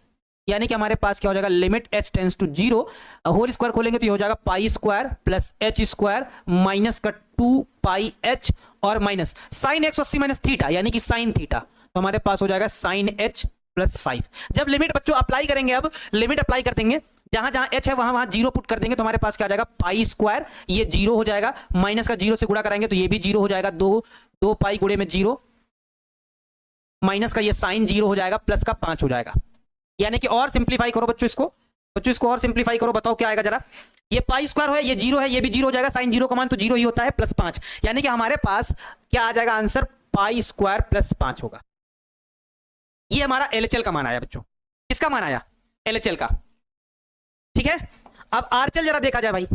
S1: यानी कि हमारे पास क्या हो जाएगा, limit h tends to 0, whole square खोलेंगे तो ये हो जाएगा pi square plus h square minus का 2 पाई h और minus sine x 80 minus theta, यानी कि साइन थीटा। तो हमारे पास हो जाएगा साइन h प्लस 5। जब लिमिट बच्चों अप्लाई करेंगे, अब लिमिट अप्लाई कर देंगे, जहां जहां h है वहां वहां 0 पुट कर देंगे तो हमारे पास क्या आ जाएगा, पाई स्क्वायर, ये 0 हो जाएगा, माइनस का 0 से गुणा कराएंगे तो ये भी 0 हो जाएगा, 2 पाई गुणे में 0, माइनस का ये साइन 0 हो जाएगा, प्लस का 5 हो जाएगा। यानी कि और सिंप्लीफाई करो बच्चों इसको और सिंप्लीफाई करो, बताओ क्या आएगा जरा। ये पाई स्क्वायर है, ये 0 है, ये भी 0 हो जाएगा, साइन 0 का मान तो 0 ही होता है, प्लस 5, यानी कि हमारे पास क्या आ जाएगा आंसर, पाई स्क्वायर प्लस 5 होगा। ये हमारा एलएचएल का मान आया बच्चों। किसका मान आया, एलएचएल का। ठीक है। अब आरएचएल जरा देखा जाए भाई,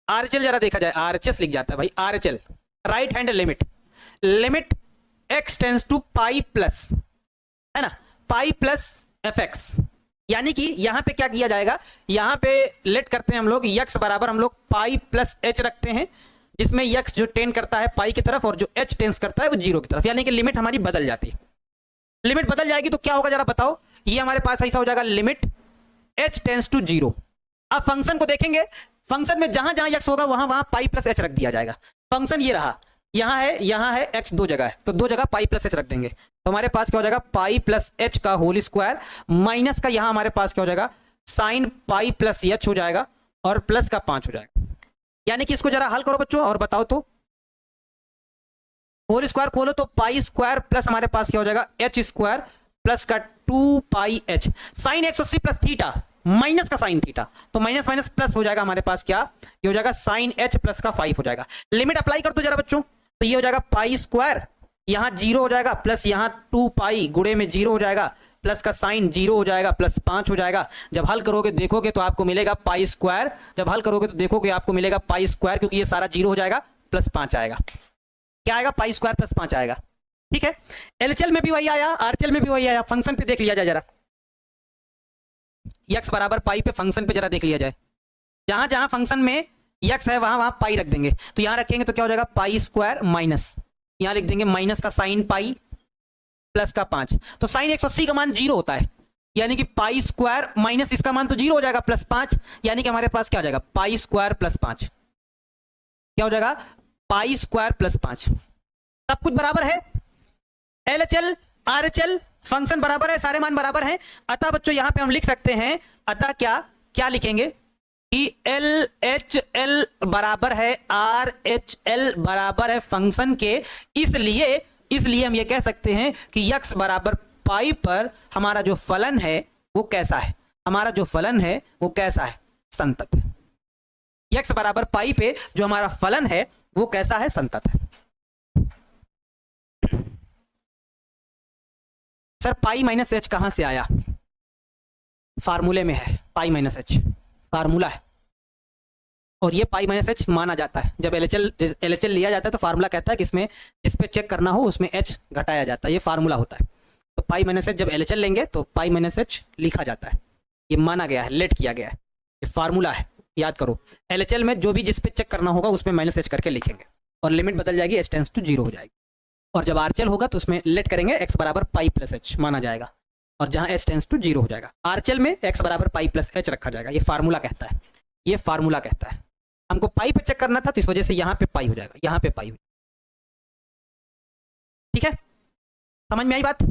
S1: आरएचएल जरा देखा जाए, आरएचएस लिख जाता है भाई, RHL right hand limit, limit x tends to pi plus, है ना, पाई प्लस एफ एक्स। यानी कि यहां पे क्या किया जाएगा, यहां पे लेट करते हैं हम लोग x बराबर हम लोग पाई प्लस h रखते हैं, जिसमें x जो टेंड करता है पाई की तरफ और जो h टेंस करता है वो 0 की तरफ, यानी कि लिमिट हमारी बदल जाती है। लिमिट बदल जाएगी तो क्या होगा जरा बताओ, ये हमारे पास ऐसा हो जाएगा, लिमिट h टेंस टू 0। अब फंक्शन को देखेंगे, फंक्शन में जहां जहां x होगा वहां वहां पाई प्लस h रख दिया जाएगा। फंक्शन ये रहा, यहां है x 2 जगह है तो 2 जगह पाई प्लस h रख देंगे, तो हमारे पास क्या हो जाएगा, पाई प्लस h का होल स्क्वायर, माइनस का यहां हमारे पास क्या हो जाएगा, साइन पाई प्लस h हो जाएगा और प्लस का 5 हो जाएगा। यानी कि इसको जरा हल करो बच्चों और बताओ तो, होल स्क्वायर खोलो तो पाई स्क्वायर प्लस हमारे पास क्या हो जाएगा, h स्क्वायर प्लस का 2 pi h, sine 180 plus theta minus का साइन थीटा, तो माइनस माइनस प्लस हो जाएगा हमारे पास क्या, ये हो जाएगा साइन h प्लस का 5 हो जाएगा। लिमिट अप्लाई कर दो जरा बच्चों, तो ये हो जाएगा पाई स्क्वायर, यहां 0 हो जाएगा, प्लस यहां 2 पाई गुणे में 0 हो जाएगा, प्लस का साइन 0 हो जाएगा, प्लस 5 हो जाएगा। जब हल करोगे देखोगे तो आपको मिलेगा पाई स्क्वायर, जब हल करोगे तो देखोगे आपको मिलेगा पाई स्क्वायर, क्योंकि ये सारा 0 हो जाएगा, प्लस 5 आएगा। क्या आएगा, पाई स्क्वायर प्लस 5 आएगा। ठीक है। एलएचएल में भी वही आया, आरएचएल में भी वही आया। फंक्शन पे देख लिया जाए जरा, x बराबर पाई पे फंक्शन पे जरा देख लिया जाए, जहां जहां फंक्शन में x है वहां वहां पाई रख देंगे, तो यहां रखेंगे तो क्या हो जाएगा, पाई स्क्वायर माइनस, यहां लिख देंगे माइनस का साइन पाई प्लस का 5, तो साइन 180 का मान 0 होता है, यानी कि पाई स्क्वायर माइनस इसका मान तो 0 हो जाएगा, प्लस 5, यानी कि हमारे पास क्या हो जाएगा, पाई स्क्वायर प्लस 5, क्या हो जाएगा, पाई स्क्वायर प्लस 5। सब कुछ बराबर है, एलएचएल आरएचएल फंक्शन बराबर है, सारे मान बराबर हैं। अतः बच्चों यहां पे हम लिख सकते हैं, अतः क्या क्या लिखेंगे कि एल एच एल बराबर है आर एच एल बराबर है फंक्शन के, इसलिए हम ये कह सकते हैं कि x बराबर पाई पर हमारा जो फलन है वो कैसा है, हमारा जो फलन है वो कैसा है, संतत है। x बराबर पाई पे जो हमारा फलन है वो कैसा है, संतत है। सर पाई माइनस एच कहां से आया, फार्मूले में है, पाई माइनस एच फार्मूला है, और ये पाई माइनस एच माना जाता है। जब एलएचएल लिया जाता है तो फार्मूला कहता है कि इसमें जिस पे चेक करना हो उसमें एच घटाया जाता है, ये फार्मूला होता है। तो पाई माइनस एच जब एलएचएल लेंगे तो पाई माइनस एच लिखा जाता है, ये माना गया है, लेट किया गया है, ये फार्मूला है, याद करो। एलएचएल में जो भी जिस पे चेक करना होगा उसमें माइनस एच करके लिखेंगे और लिमिट बदल जाएगी, h टेंड्स टू 0 हो जाएगी। और जब आरएचएल होगा तो उसमें लेट करेंगे, x बराबर पाई प्लस एच माना जाएगा, और जहां h टेंड्स टू 0 हो जाएगा आरएचएल में x बराबर पाई प्लस एच रखा जाएगा। ये फार्मूला कहता है, ये फार्मूला कहता है। हमको पाई पे चेक करना था तो इस वजह से यहां पे पाई हो जाएगा, यहां पे पाई हो जाएगा। ठीक है, समझ में आई बात।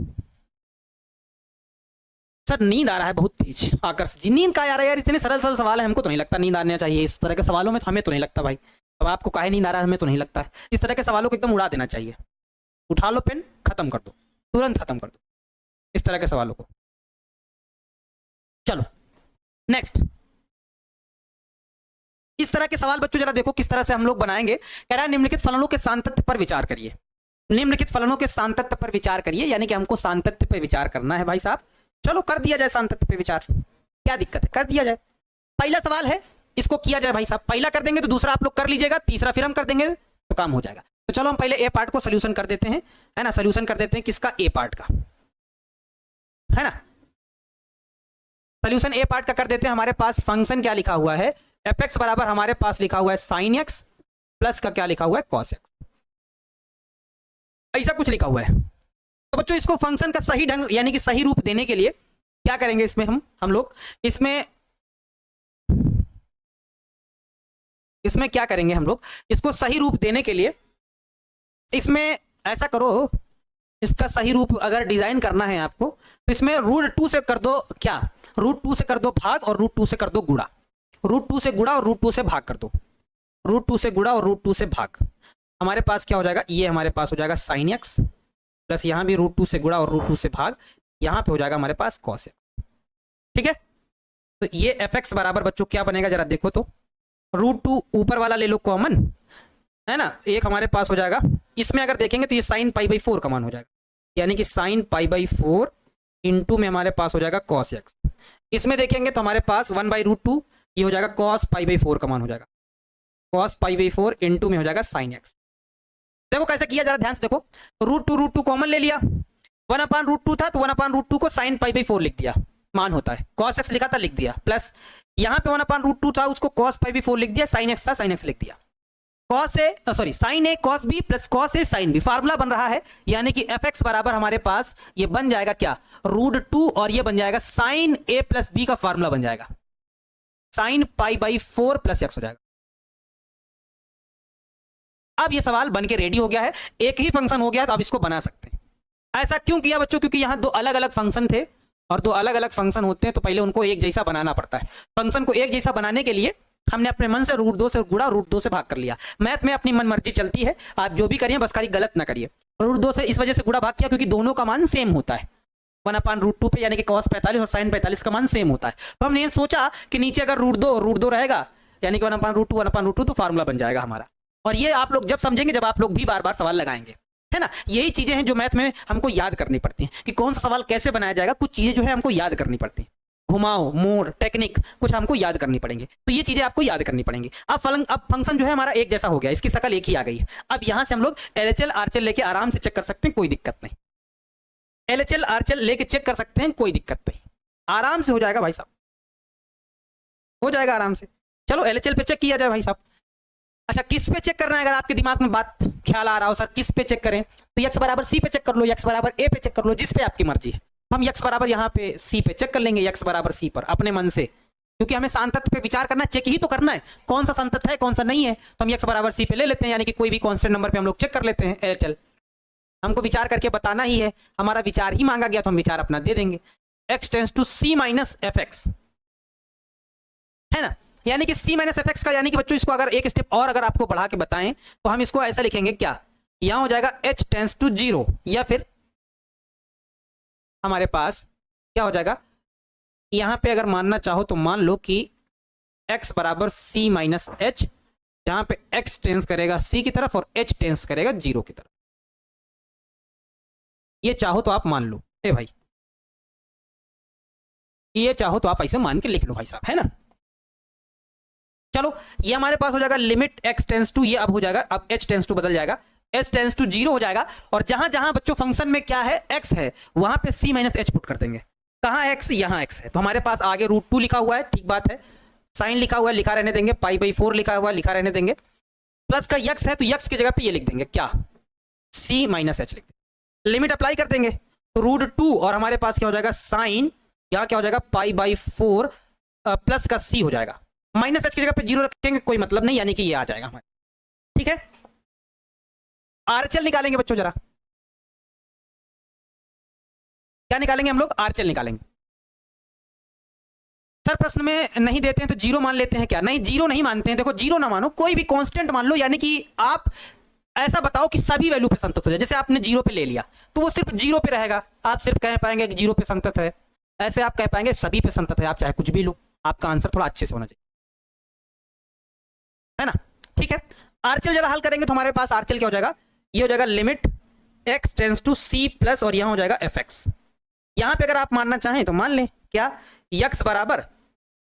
S1: सर नींद आ रहा है बहुत तेज, आकर्ष जी नींद का आ रहा है यार, इतने सरल सरल सवाल है, हमको तो नहीं लगता नींद आना चाहिए इस तरह के सवालों में, तो हमें तो नहीं लगता भाई। अब आपको काहे नींद आ रहा है, हमें तो नहीं लगता है। इस तरह के सवालों को एकदम उड़ा देना चाहिए, उठा लो पेन, खत्म कर दो, तुरंत खत्म कर दो इस तरह के सवालों को। चलो नेक्स्ट, इस तरह के सवाल बच्चों जरा देखो किस तरह से हम लोग बनाएंगे। कह रहा है निम्नलिखित फलनों के सान्तत्य पर विचार करिए, निम्नलिखित फलनों के सान्तत्य पर विचार करिए, यानी कि हमको सान्तत्य पे विचार करना है भाई साहब। चलो कर दिया जाए सान्तत्य पे विचार, क्या दिक्कत है, कर दिया जाए। पहला सवाल है इसको किया जाए भाई साहब, पहला कर देंगे तो दूसरा आप लोग कर लीजिएगा, तीसरा फिर हम कर देंगे तो काम हो जाएगा। तो चलो हम पहले ए पार्ट को सोल्यूशन कर देते हैं, है ना, सोल्यूशन कर देते हैं किसका, ए पार्ट का, है ना। सोल्यूशन ए पार्ट का कर देते हैं। हमारे पास फंक्शन क्या लिखा हुआ है, एफ एक्स बराबर हमारे पास लिखा हुआ है साइन एक्स प्लस का क्या लिखा हुआ है, कॉस एक्स, ऐसा कुछ लिखा हुआ है। तो बच्चों इसको फंक्शन का सही ढंग यानी कि सही रूप देने के लिए क्या करेंगे, इसमें हम लोग इसमें क्या करेंगे, हम लोग इसको सही रूप देने के लिए इसमें ऐसा करो, इसका सही रूप अगर डिजाइन करना है आपको तो इसमें √2 से कर दो क्या, √2 से कर दो भाग और √2 से कर दो गुणा, √2 से गुणा और √2 से भाग कर दो, √2 से गुणा और √2 से भाग। हमारे पास क्या हो जाएगा, ये हमारे पास हो जाएगा साइन एक्स प्लस यहाँ भी √2 से गुणा और √2 से भाग, यहाँ पे हो जाएगा हमारे पास कॉस एक्स। ठीक है, तो ये एफ एक्स बराबर बच्चों क्या बनेगा जरा देखो तो, √2 ऊपर वाला ले लो कॉमन, है ना, एक हमारे पास हो जाएगा, इसमें अगर देखेंगे तो ये साइन π/4 का मान हो जाएगा, यानी कि साइन π/4 इंटू में हमारे पास हो जाएगा कॉस एक्स। इसमें देखेंगे तो हमारे पास 1/√2 ये हो जाएगा कॉस π/4 का मान हो जाएगा, कॉस π/4 इंटू में हो जाएगा साइन एक्स। देखो कैसे किया, जरा ध्यान से देखो, √2 कॉमन ले लिया, 1/√2 था तो 1/√2 को साइन π/4 लिख दिया, मान होता है, कॉस एक्स लिखा था लिख दिया, प्लस यहाँ पे 1/√2 था उसको कॉस π/4 लिख दिया, साइन एक्स था साइन एक्स लिख दिया, cos A sorry sine A cos B plus cos A sine B, formula बन रहा है, यानी कि एफ एक्स बराबर हमारे पास ये बन जाएगा क्या, √2 और ये बन जाएगा साइन ए प्लस बी का फार्मूला बन जाएगा, साइन π/4 प्लस एक्स हो जाएगा। अब ये सवाल बन के रेडी हो गया है, एक ही फंक्शन हो गया तो अब इसको बना सकते हैं। ऐसा क्यों किया बच्चों, क्योंकि यहां दो अलग अलग फंक्शन थे और दो अलग अलग फंक्शन होते हैं तो पहले उनको एक जैसा बनाना पड़ता है। फंक्शन को एक जैसा बनाने के लिए हमने अपने मन से √2 से गुणा √2 से भाग कर लिया। मैथ में अपनी मन मर्जी चलती है, आप जो भी करिए बस खाली गलत ना करिए। √2 से इस वजह से गुणा भाग किया क्योंकि दोनों का मान सेम होता है, 1/√2 पे यानी कि cos 45 और sin 45 का मान सेम होता है। तो हमने सोचा कि नीचे अगर √2 रहेगा यानी कि 1/√2 तो फार्मूला बन जाएगा हमारा। और ये आप लोग जब समझेंगे जब आप लोग भी बार बार सवाल लगाएंगे, है ना। यही चीजें हैं जो मैथ में हमको याद करनी पड़ती हैं कि कौन सा सवाल कैसे बनाया जाएगा, कुछ चीजें जो है हमको याद करनी पड़ती हैं, घुमाओ मोड़ टेक्निक कुछ हमको याद करनी पड़ेंगे, तो ये चीजें आपको याद करनी पड़ेंगी। अब फंक्शन जो है हमारा एक जैसा हो गया, इसकी शक्ल एक ही आ गई है। अब यहां से हम लोग LHL RHL लेके आराम से चेक कर सकते हैं, कोई दिक्कत नहीं, LHL RHL लेके चेक कर सकते हैं, कोई दिक्कत नहीं, आराम से हो जाएगा भाई साहब, हो जाएगा आराम से। चलो LHL पे चेक किया जाए भाई साहब। अच्छा किस पे चेक करना है, अगर आपके दिमाग में बात ख्याल आ रहा हो सर किस पे चेक करें, तो x बराबर c पे चेक कर लो, x बराबर a पे चेक कर लो, जिस पे आपकी मर्जी है। हम x बराबर यहाँ पे c पे चेक कर लेंगे, x बराबर c पर अपने मन से, क्योंकि हमें सांतत्य पे विचार करना, चेक ही तो करना है कौन सा सांतत्य है कौन सा नहीं है। तो हम x बराबर c पे ले लेते हैं, यानी कि कोई भी कांस्टेंट नंबर पे हम लोग चेक कर लेते हैं LHL। हमको विचार करके बताना ही है, हमारा विचार ही मांगा गया तो हम विचार अपना दे देंगे। x tends to c minus F X, है ना, यानी कि c माइनस एफ एक्स का, यानी कि बच्चों इसको अगर एक स्टेप और अगर आपको बढ़ा के बताएं तो हम इसको ऐसा लिखेंगे क्या, यहां हो जाएगा h टेंड्स टू 0, या फिर हमारे पास क्या हो जाएगा, यहां पे अगर मानना चाहो तो मान लो कि x बराबर c माइनस एच, जहां पे x टेंस करेगा c की तरफ और h टेंस करेगा 0 की तरफ। ये चाहो तो आप मान लो, ए भाई ये चाहो तो आप ऐसे मान के लिख लो भाई साहब, है ना। चलो ये हमारे पास हो जाएगा लिमिट x टेंस टू, ये अब हो जाएगा, अब h टेंस टू बदल जाएगा, h टेंस टू 0 हो जाएगा, और जहां जहां बच्चों फंक्शन में क्या है x है वहां पे c माइनस एच पुट कर देंगे। कहां x, यहां x है, तो हमारे पास आगे √2 लिखा हुआ है, ठीक बात है, साइन लिखा हुआ है लिखा रहने देंगे, π/4 लिखा हुआ है लिखा रहने देंगे, प्लस का x है तो x की जगह पे ये लिख देंगे क्या, c माइनस एच लिख देंगे, लिमिट अप्लाई कर देंगे तो √2 और हमारे पास क्या हो जाएगा साइन, यहाँ क्या हो जाएगा π/4 प्लस का c हो जाएगा, माइनस एच की जगह पे 0 रखेंगे कोई मतलब नहीं, यानी कि ये आ जाएगा हमारे, ठीक है। RHL निकालेंगे बच्चों, जरा क्या निकालेंगे हम लोग, RHL निकालेंगे। सर प्रश्न में नहीं देते हैं तो 0 मान लेते हैं क्या, नहीं 0 नहीं मानते हैं। देखो 0 ना मानो, कोई भी कांस्टेंट मान लो, यानी कि आप ऐसा बताओ कि सभी वैल्यू पे संतत हो जाए। जैसे आपने 0 पे ले लिया तो वो सिर्फ 0 पे रहेगा, आप सिर्फ कह पाएंगे कि 0 पे संतत है, ऐसे आप कह पाएंगे सभी पे संतत है, आप चाहे कुछ भी लो, आपका आंसर थोड़ा अच्छे से होना चाहिए, है ना, ठीक है। RHL जरा हल करेंगे तो हमारे पास RHL क्या हो जाएगा, ये हो जाएगा limit x tends to c plus, और यहां हो जाएगा एफ एक्स। यहां पे अगर आप मानना चाहें तो मान लें क्या, x बराबर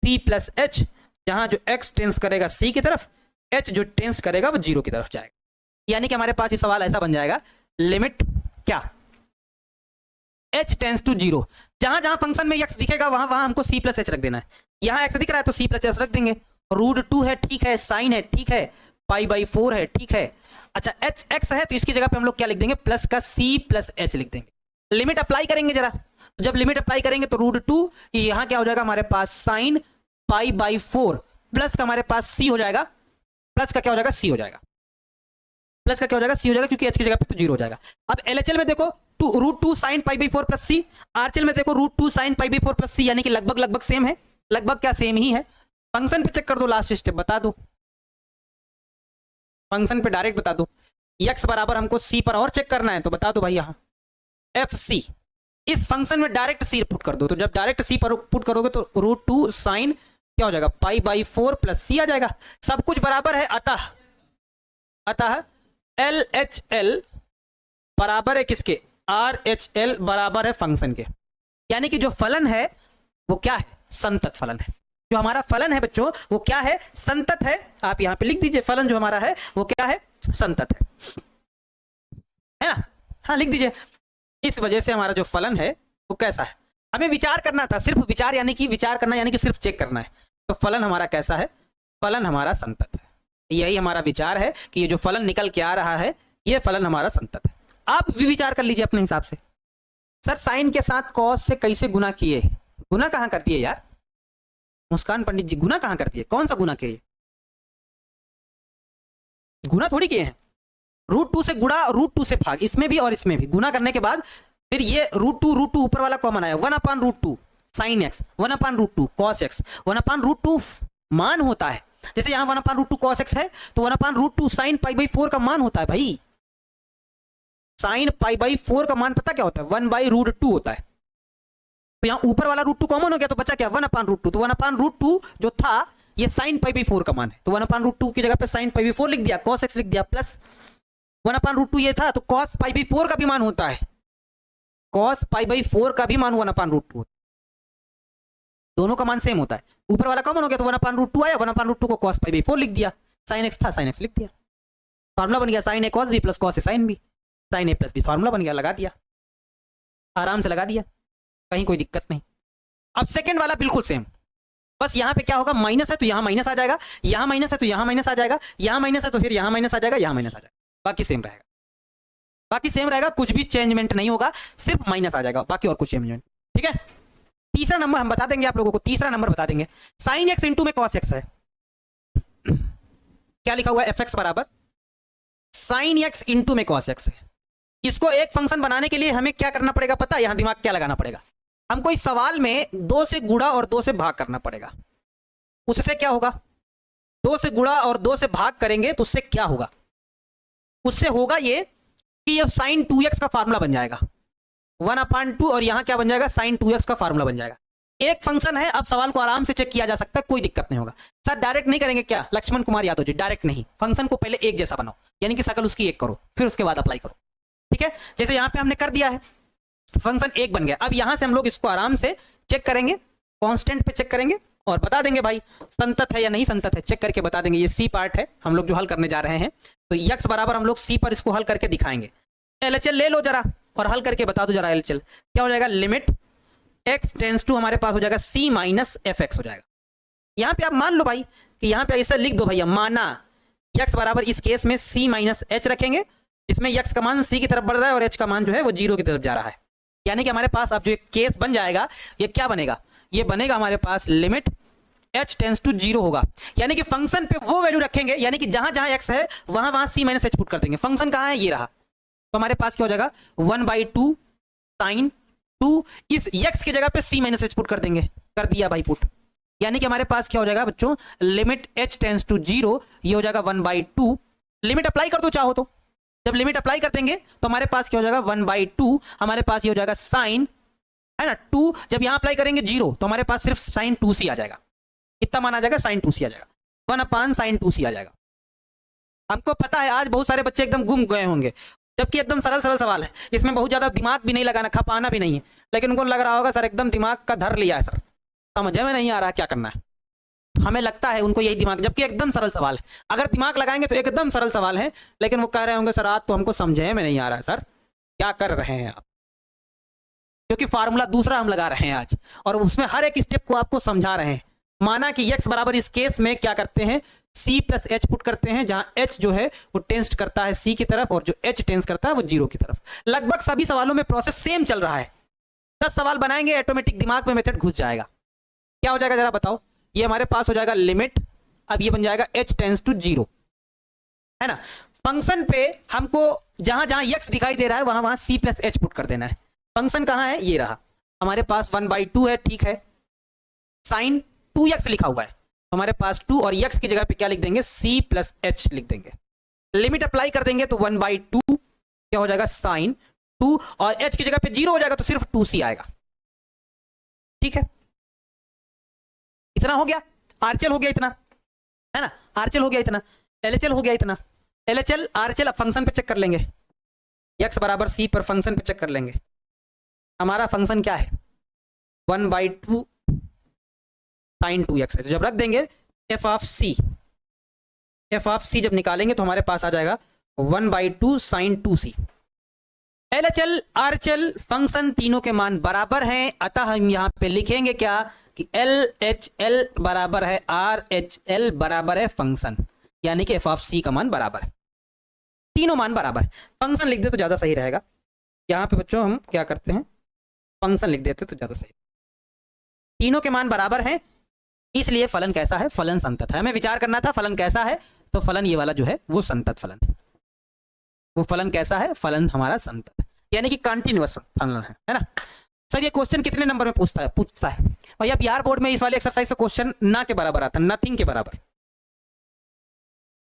S1: c प्लस एच, जहां जो x टेंस करेगा c की तरफ, h जो टेंस करेगा वो 0 की तरफ जाएगा। यानी कि हमारे पास ये सवाल ऐसा बन जाएगा, लिमिट क्या, h टेंस टू 0, जहां जहां फंक्शन में x दिखेगा वहां वहां हमको c प्लस h रख देना है। यहां x दिख रहा है तो c प्लस h रख देंगे। √2 है, ठीक है, साइन है, ठीक है, π/4 है, ठीक है। अच्छा h x है तो इसकी जगह पे हम लोग क्या लिख देंगे, प्लस का c प्लस h लिख देंगे। लिमिट अप्लाई करेंगे जरा, जब लिमिट अप्लाई करेंगे तो √2 यहां क्या हो जाएगा हमारे पास साइन π/4 प्लस का हमारे पास c हो जाएगा, प्लस का क्या हो जाएगा c हो जाएगा, प्लस का क्या हो जाएगा c हो जाएगा, क्योंकि h की जगह पे तो 0 हो जाएगा। अब LHL में देखो √2 साइन π/4 प्लस c, RHL में देखो √2 साइन π/4 प्लस c, यानी कि लगभग लगभग सेम है, लगभग क्या सेम ही है। फंक्शन पे चेक कर दो, लास्ट स्टेप बता दो, फंक्शन पे डायरेक्ट बता दो। x बराबर हमको c पर और चेक करना है तो बता दो भाई, यहां fc, इस फंक्शन में डायरेक्ट c पुट कर दो। तो जब डायरेक्ट c पर पुट करोगे तो √2 साइन क्या हो जाएगा, π/4 प्लस c आ जाएगा। सब कुछ बराबर है, अतः LHL बराबर है किसके, RHL बराबर है फंक्शन के। यानी कि जो फलन है वो क्या है, संतत फलन है। जो हमारा फलन है बच्चों वो क्या है, संतत है। आप यहां पे लिख दीजिए, फलन जो हमारा है वो क्या है, संतत है ना। हाँ लिख दीजिए। इस वजह से हमारा जो फलन है वो कैसा है, हमें विचार करना था, सिर्फ विचार, यानी कि विचार करना यानी कि सिर्फ चेक करना है। तो फलन हमारा कैसा है, फलन हमारा संतत है। यही हमारा विचार है कि ये जो फलन निकल के आ रहा है ये फलन हमारा संतत है। आप भी विचार कर लीजिए अपने हिसाब से। सर साइन के साथ कॉस से कैसे गुना किए, गुना कहां करती है यार मुस्कान पंडित जी, गुना कहां करती है, कौन सा गुना किए, गुना थोड़ी किए हैं। √2 से गुणा, √2 से भाग, इसमें भी और इसमें भी गुना करने के बाद फिर ये √2 ऊपर वाला कॉमन आया, 1/√2 साइन x, 1/√2 कॉस x, 1/√2 मान होता है। जैसे यहां 1/√2 cos x है तो 1/√2 साइन π/4 का मान होता है भाई। साइन π/4 का मान पता क्या होता है, 1/√2 होता है। तो यहां ऊपर वाला √2 कॉमन हो गया तो बचा क्या, 1/√2। तो 1/√2 जो था ये साइन π/4 का मान है, तो 1/√2 की जगह पे साइन π/4 लिख दिया, cos x लिख दिया, प्लस 1/√2 ये था तो cos π/4 का भी मान होता है, cos π/4 का भी मान 1/√2 होता है। दोनों का मान सेम होता है। ऊपर वाला कॉमन हो गया तो 1/√2 आया, 1/√2 को cos π/4 लिख दिया, sin x था sin x लिख दिया, फार्मूला बन गया sin a cos b plus cos a sin b, sin a plus b formula बन गया, लगा दिया, आराम से लगा दिया, कहीं कोई दिक्कत नहीं। अब सेकंड वाला बिल्कुल सेम, बस यहाँ पे क्या होगा, माइनस है तो यहाँ माइनस आ जाएगा, यहाँ माइनस है तो यहाँ माइनस आ जाएगा, यहाँ माइनस है तो फिर यहाँ माइनस आ जाएगा, यहाँ माइनस आ जाएगा, बाकी सेम रहेगा, बाकी सेम रहेगा, कुछ भी चेंजमेंट नहीं होगा, सिर्फ माइनस आ जाएगा, बाकी और कुछ चेंजमेंट। ठीक है। तीसरा नंबर हम बता देंगे आप लोगों को, तीसरा नंबर बता देंगे, साइन एक्स इंटू में कॉस एक्स है, क्या लिखा हुआ है, एफ एक्स बराबर साइन एक्स इंटू में कॉस एक्स है। इसको एक फंक्शन बनाने के लिए हमें क्या करना पड़ेगा पता है, यहां दिमाग क्या लगाना पड़ेगा, हमको इस सवाल में 2 से गुणा और 2 से भाग करना पड़ेगा। उससे क्या होगा, 2 से गुणा और 2 से भाग करेंगे तो उससे क्या होगा, उससे होगा ये कि ये साइन 2x का फार्मूला बन जाएगा 1/2, और यहां क्या बन जाएगा, साइन 2x का फार्मूला बन जाएगा। एक फंक्शन है, अब सवाल को आराम से चेक किया जा सकता है, कोई दिक्कत नहीं होगा। सर डायरेक्ट नहीं करेंगे क्या, लक्ष्मण कुमार यादव जी, डायरेक्ट नहीं, फंक्शन को पहले एक जैसा बनाओ, यानी कि शकल उसकी एक करो, फिर उसके बाद अप्लाई करो। ठीक है, जैसे यहां पे हमने कर दिया है, फंक्शन एक बन गया। अब यहां से हम लोग इसको आराम से चेक करेंगे, कांस्टेंट पे चेक करेंगे और बता देंगे भाई संतत है या नहीं संतत है, चेक करके बता देंगे। ये सी पार्ट है हम लोग जो हल करने जा रहे हैं, तो x बराबर हम लोग सी पर इसको हल करके दिखाएंगे। LHL ले लो जरा और हल करके बता दो जरा, LHL क्या हो जाएगा, लिमिट x टेंस टू हमारे पास हो जाएगा c माइनस एफ एक्स हो जाएगा। यहां पे आप मान लो भाई कि यहां पे ऐसा लिख दो भैया, माना x बराबर इस केस में c माइनस एच रखेंगे, इसमें x का मान c की तरफ बढ़ रहा है और h का मान जो है वो 0 की तरफ जा रहा है। यानी कि हमारे पास अब जो एक केस बन जाएगा, ये क्या बनेगा, ये बनेगा हमारे पास लिमिट h टेंस टू 0 होगा। यानी कि फंक्शन पे वो वैल्यू रखेंगे, यानी कि जहां जहां x है वहां वहां c माइनस एच पुट कर देंगे। फंक्शन कहां है, ये रहा, तो हमारे पास क्या हो जाएगा 1/2 साइन 2, इस x की जगह पे c माइनस एच पुट कर देंगे, कर दिया भाई पुट। यानी कि हमारे पास क्या हो जाएगा बच्चों, लिमिट h टेंस टू 0, ये हो जाएगा 1/2। लिमिट अप्लाई कर दो चाहो तो, जब लिमिट अप्लाई कर देंगे तो हमारे पास क्या हो जाएगा 1/2, हमारे पास ये हो जाएगा साइन है ना 2, जब यहां अप्लाई करेंगे 0 तो हमारे पास सिर्फ साइन 2c आ जाएगा। कितना मान आ जाएगा, साइन 2c आ जाएगा, 1/sin 2c आ जाएगा। हमको पता है आज बहुत सारे बच्चे एकदम गुम गए होंगे, जबकि एकदम सरल सरल सवाल है, इसमें बहुत ज्यादा दिमाग भी नहीं लगाना, खपाना भी नहीं है, लेकिन उनको लग रहा होगा सर एकदम दिमाग का धर लिया है सर, समझ में नहीं आ रहा क्या करना है। हमें लगता है उनको यही दिमाग, जबकि एकदम सरल सवाल है। अगर दिमाग लगाएंगे तो एकदम सरल सवाल है, लेकिन वो कह रहे होंगे सर आज तो हमको समझे में नहीं आ रहा है सर, क्या कर रहे हैं आप, क्योंकि फार्मूला दूसरा हम लगा रहे हैं आज, और उसमें हर एक स्टेप को आपको समझा रहे हैं। माना कि x बराबर, इस केस में क्या करते हैं, c प्लस एच पुट करते हैं, जहां h जो है वो टेंस करता है c की तरफ, और जो h टेंस करता है वो 0 की तरफ। लगभग सभी सवालों में प्रोसेस सेम चल रहा है। 10 सवाल बनाएंगे, ऑटोमेटिक दिमाग में मेथड घुस जाएगा। क्या हो जाएगा जरा बताओ, ये हमारे पास हो जाएगा लिमिट, अब ये बन जाएगा h टेंस टू 0, है ना। फंक्शन पे हमको जहां जहां x दिखाई दे रहा है वहां वहां c प्लस एच पुट कर देना है। फंक्शन कहां है, ये रहा हमारे पास 1/2 है, ठीक है। साइन 2x लिखा हुआ है, हमारे पास 2 और x की जगह पे क्या लिख देंगे, c प्लस एच लिख देंगे। लिमिट अप्लाई कर देंगे तो 1/2 क्या हो जाएगा, साइन 2, और h की जगह पे 0 हो जाएगा तो सिर्फ 2c आएगा। ठीक है, इतना हो गया। आरएचएल हो गया इतना, है ना, आरएचएल हो गया इतना, एलएचएल हो गया इतना। एलएचएल आरएचएल फंक्शन पे चेक कर लेंगे, x बराबर c पर फंक्शन पे चेक कर लेंगे। हमारा फंक्शन क्या है, 1/2 साइन 2x है, तो जब रख देंगे f ऑफ c जब निकालेंगे तो हमारे पास आ जाएगा 1/2 sign 2c। LHL RHL function तीनों के मान बराबर हैं, अतः हम यहां पे लिखेंगे क्या कि एलएचएल बराबर है आरएचएल बराबर है फंक्शन, यानी कि f ऑफ c का मान बराबर है, तीनों मान बराबर है। फंक्शन लिख दे तो ज्यादा सही रहेगा। यहां पे बच्चों हम क्या करते हैं, फंक्शन लिख देते तो ज्यादा सही। तीनों के मान बराबर हैं, इसलिए फलन कैसा है, फलन संतत है। हमें विचार करना था फलन कैसा है, तो फलन ये वाला जो है वो संतत फलन है। वो फलन कैसा है, फलन हमारा संतत है, यानी कि कंटिन्यूअस फलन है ना। सर ये क्वेश्चन कितने नंबर में पूछता है भैया, बिहार बोर्ड में इस वाले एक्सरसाइज से क्वेश्चन ना के बराबर आता है, नथिंग के बराबर।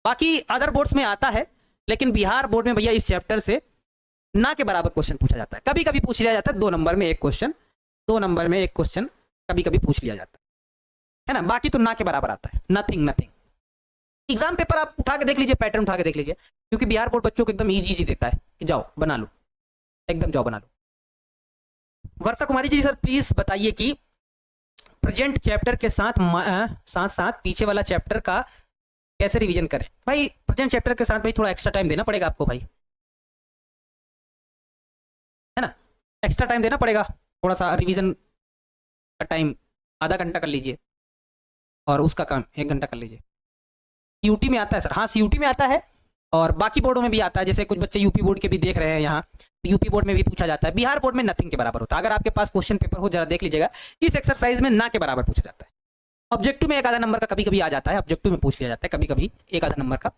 S1: बाकी अदर बोर्ड्स में आता है, लेकिन बिहार बोर्ड में भैया इस चैप्टर से ना के बराबर क्वेश्चन पूछा जाता है। कभी कभी पूछ लिया जाता है 2 नंबर में एक क्वेश्चन, 2 नंबर में एक क्वेश्चन कभी कभी पूछ लिया जाता है ना, बाकी तो ना के बराबर आता है, नथिंग। एग्जाम पेपर आप उठा के देख लीजिए, पैटर्न उठा के देख लीजिए, क्योंकि बिहार बोर्ड बच्चों को एकदम इजी देता है कि जाओ बना लो, एकदम जाओ बना लो। वर्षा कुमारी जी सर प्लीज बताइए कि प्रेजेंट चैप्टर के साथ साथ पीछे वाला चैप्टर का कैसे रिवीजन करें। भाई प्रेजेंट चैप्टर के साथ भाई थोड़ा एक्स्ट्रा टाइम देना पड़ेगा आपको भाई, है ना, एक्स्ट्रा टाइम देना पड़ेगा। थोड़ा सा रिवीजन का टाइम आधा घंटा कर लीजिए, और उसका काम 1 घंटा कर लीजिए। सीयूटी में आता है सर, हाँ सीयूटी में आता है, और बाकी बोर्डों में भी आता है। जैसे कुछ बच्चे यूपी बोर्ड के भी देख रहे हैं यहाँ, तो यूपी बोर्ड में भी पूछा जाता है। बिहार बोर्ड में नथिंग के बराबर होता है। अगर आपके पास क्वेश्चन पेपर हो, जरा देख लीजिएगा, इस एक्सरसाइज में ना के बराबर पूछा जाता है। ऑब्जेक्टिव में 1 आधा नंबर का कभी कभी आ जाता है, ऑब्जेक्टिव में पूछ लिया जाता है कभी कभी 1 आधा नंबर का,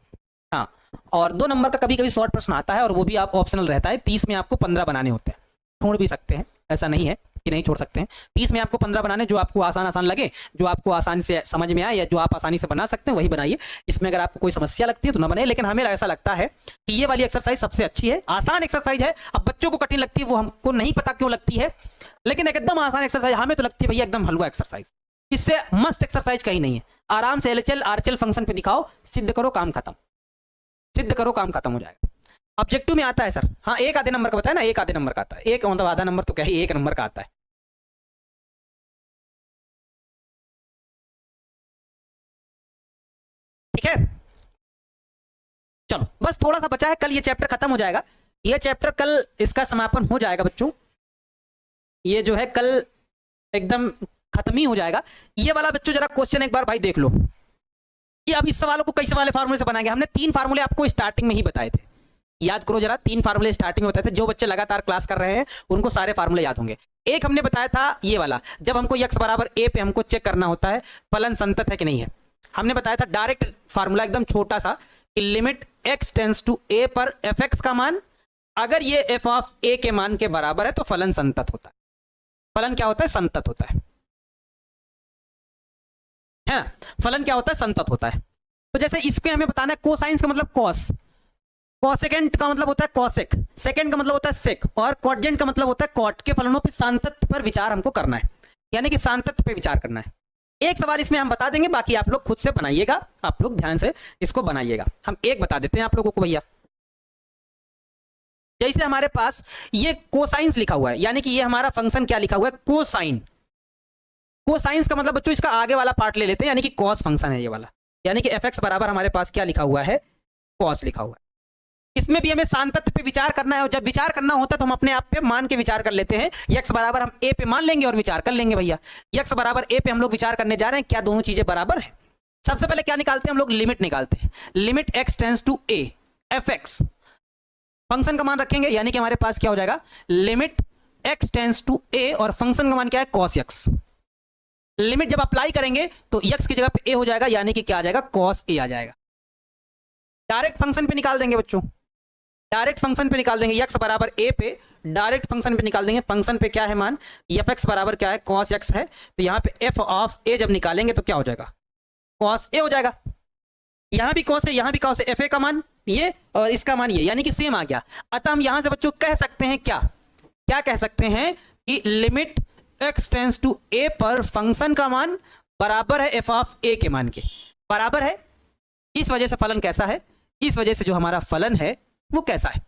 S1: हाँ, और 2 नंबर का कभी कभी शॉर्ट प्रश्न आता है, और वो भी आप ऑप्शनल रहता है। 30 में आपको 15 बनाने होते हैं, छोड़ भी सकते हैं, ऐसा नहीं है कि नहीं छोड़ सकते हैं। 30 में आपको 15 बनाने, जो आपको आसान लगे, जो आपको आसानी से समझ में आए, या जो आप आसानी से बना सकते हैं वही बनाइए। इसमें अगर आपको कोई समस्या लगती है तो ना बनाइए, लेकिन हमें ऐसा लगता है कि ये वाली एक्सरसाइज सबसे अच्छी है, आसान एक्सरसाइज है। अब बच्चों को कठिन लगती है, वो हमको नहीं पता क्यों लगती है, लेकिन एकदम आसान एक्सरसाइज हमें तो लगती है भैया एकदम हलवा एक्सरसाइज। इससे मस्त एक्सरसाइज कहीं नहीं है। आराम से एलएचएल आरएचएल फंक्शन पे दिखाओ, सिद्ध करो, काम खत्म, सिद्ध करो, काम खत्म हो जाएगा। ऑब्जेक्टिव में आता है सर, हाँ 1 आधे नंबर का बताया ना, 1 आधे नंबर का आता है, 1 मतलब आधा नंबर तो क्या है, 1 नंबर का आता है। ठीक है, चलो बस थोड़ा सा बचा है, कल ये चैप्टर खत्म हो जाएगा। ये चैप्टर कल इसका समापन हो जाएगा बच्चों, ये जो है कल एकदम खत्म ही हो जाएगा। ये वाला बच्चों जरा क्वेश्चन एक बार भाई देख लो, ये अब इस सवालों को कैसे वाले फार्मूले से बनाएंगे। हमने 3 फार्मूले आपको स्टार्टिंग में ही बताए थे, याद करो जरा, 3 फार्मूले स्टार्टिंग में बताए थे। जो बच्चे लगातार क्लास कर रहे हैं उनको सारे फार्मूले याद होंगे। एक हमने बताया था ये वाला, जब हमको x बराबर a पे हमको चेक करना होता है फलन संतत है कि नहीं है। हमने बताया था डायरेक्ट फार्मूला एकदम छोटा सा, कि limit x tends to a पर fx का मान, अगर ये f ऑफ a के मान के बराबर है तो फलन संतत होता है। फलन क्या होता है, संतत होता है ना। फलन क्या होता है, संतत होता है। तो जैसे इसके हमें बताना है, कोसाइंस का मतलब कॉस, कॉसेकेंट का मतलब होता है कॉसेक, सेकेंड का मतलब होता है सेक, और कॉटजेंट का मतलब होता है कॉट। के फलनों पे सांतत्य पर विचार हमको करना है, यानी कि सांतत्य पे विचार करना है। एक सवाल इसमें हम बता देंगे, बाकी आप लोग खुद से बनाइएगा, आप लोग ध्यान से इसको बनाइएगा। हम एक बता देते हैं आप लोगों को भैया, जैसे हमारे पास ये कोसाइंस लिखा हुआ है, यानी कि ये हमारा फंक्शन क्या लिखा हुआ है, कोसाइन। कोसाइंस का मतलब बच्चों इसका आगे वाला पार्ट ले लेते हैं, यानी कि कॉस फंक्शन है ये वाला, यानी कि एफ एक्स बराबर हमारे पास क्या लिखा हुआ है, कॉस लिखा हुआ है। इसमें भी हमें सान्तत्य पे विचार करना है, और जब विचार करना होता है तो हम अपने आप पे मान के विचार कर लेते हैं। एक्स बराबर हम ए पे मान लेंगे और विचार कर लेंगे भैया। एक्स बराबर ए पे हम लोग विचार करने जा रहे हैं, क्या दोनों चीजें बराबर है। सबसे पहले क्या निकालते हैं हम लोग, लिमिट निकालते हैं। Limit X tends to A, F X function का मान रखेंगे, यानी कि हमारे पास क्या हो जाएगा, लिमिट एक्स टेंड्स टू ए, और फंक्शन का मान क्या है, कॉस एक्स। लिमिट जब अप्लाई करेंगे तो एक्स की जगह पे ए हो जाएगा, यानी कि क्या आ जाएगा, कॉस ए आ जाएगा। डायरेक्ट फंक्शन पे निकाल देंगे बच्चों, डायरेक्ट फंक्शन पे निकाल देंगे, एक्स बराबर ए पे डायरेक्ट फंक्शन पे निकाल देंगे। फंक्शन पे क्या है मान, एफ एक्स बराबर क्या है, कॉस एक्स है, तो यहाँ पे एफ ऑफ ए जब निकालेंगे तो क्या हो जाएगा, कॉस ए हो जाएगा। यहां भी कॉस है, यहां भी कॉस है, एफ ए का मान ये और इसका मान ये, यानी कि सेम आ गया। अतः हम यहां से बच्चों कह सकते हैं क्या, क्या कह सकते हैं कि लिमिट एक्स टेंड्स टू ए पर फंक्शन का मान बराबर है एफ ऑफ ए के मान के, बराबर है। इस वजह से फलन कैसा है, इस वजह से जो हमारा फलन है वो कैसा है,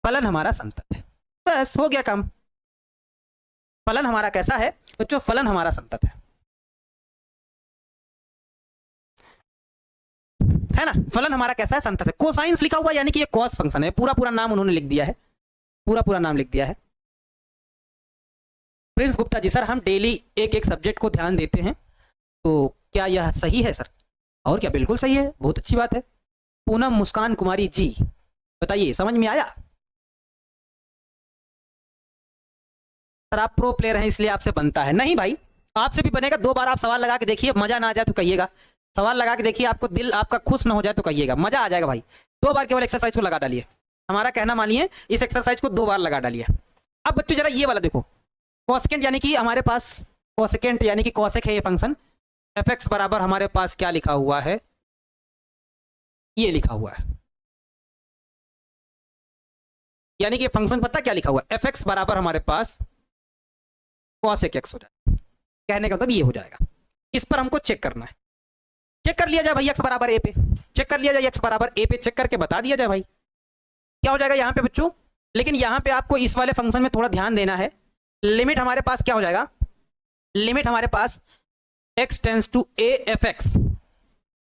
S1: फलन हमारा संतत है। बस हो गया काम। फलन हमारा कैसा है बच्चों, फलन हमारा संतत है ना। फलन हमारा कैसा है, संतत है। कोसाइंस लिखा हुआ यानी कि ये कॉस फंक्शन है, पूरा पूरा नाम उन्होंने लिख दिया है, पूरा पूरा नाम लिख दिया है। प्रिंस गुप्ता जी, सर हम डेली एक एक सब्जेक्ट को ध्यान देते हैं, तो क्या यह सही है सर? और क्या, बिल्कुल सही है, बहुत अच्छी बात है। पूनम मुस्कान कुमारी जी बताइए, समझ में आया? सर आप प्रो प्लेयर हैं इसलिए आपसे बनता है, नहीं भाई आपसे भी बनेगा। 2 बार आप सवाल लगा के देखिए, मजा ना आ जाए तो कहिएगा। सवाल लगा के देखिए, आपको दिल आपका खुश ना हो जाए तो कहिएगा, मजा आ जाएगा भाई। 2 बार केवल एक्सरसाइज को लगा डालिए, हमारा कहना मानिए, इस एक्सरसाइज को 2 बार लगा डालिए। अब बच्चों जरा ये वाला देखो, कॉसेकेंट यानी कि हमारे पास कॉसेकेंट यानी कि कॉसेक है ये फंक्शन। एफ एक्स बराबर हमारे पास क्या लिखा हुआ है, ये लिखा हुआ है, यानी कि फंक्शन पता क्या लिखा हुआ है, एफ एक्स बराबर हमारे पास कॉसेक एक्स हो जाएगा। कहने का मतलब ये हो जाएगा। इस पर हमको चेक करना है, चेक कर लिया जाए भाई, एक्स बराबर ए पे चेक कर लिया जाए, एक्स बराबर ए पे चेक करके बता दिया जाए भाई क्या हो जाएगा यहाँ पे बच्चों। लेकिन यहाँ पे आपको इस वाले फंक्शन में थोड़ा ध्यान देना है। लिमिट हमारे पास क्या हो जाएगा, लिमिट हमारे पास x tends to a F X,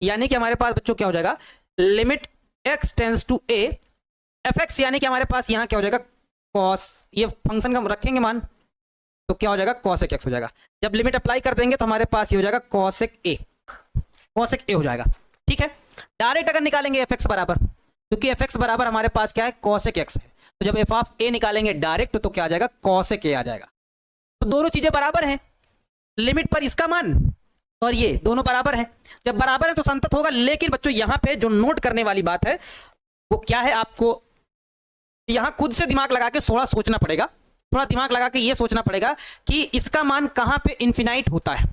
S1: यानी कि हमारे पास बच्चों क्या हो जाएगा, limit x tends to a F X, यानी कि हमारे पास यहाँ क्या हो जाएगा, cos, ये फंक्शन का रखेंगे मान तो क्या हो जाएगा, cosec x हो जाएगा। जब लिमिट अप्लाई कर देंगे तो हमारे पास ये हो जाएगा cosec a, cosec a हो जाएगा। ठीक है, डायरेक्ट अगर निकालेंगे एफ एक्स बराबर, क्योंकि एफ एक्स बराबर हमारे पास क्या है, cosec x है, तो जब एफ ऑफ ए निकालेंगे डायरेक्ट तो क्या आ जाएगा, cosec a आ जाएगा। तो दोनों चीजें बराबर हैं, लिमिट पर इसका मान और ये दोनों बराबर हैं। जब बराबर है तो संतत होगा। लेकिन बच्चों यहां पे जो नोट करने वाली बात है वो क्या है, आपको यहां खुद से दिमाग लगा के थोड़ा सोचना पड़ेगा, थोड़ा दिमाग लगा के ये सोचना पड़ेगा कि इसका मान कहां पे इन्फिनाइट होता है,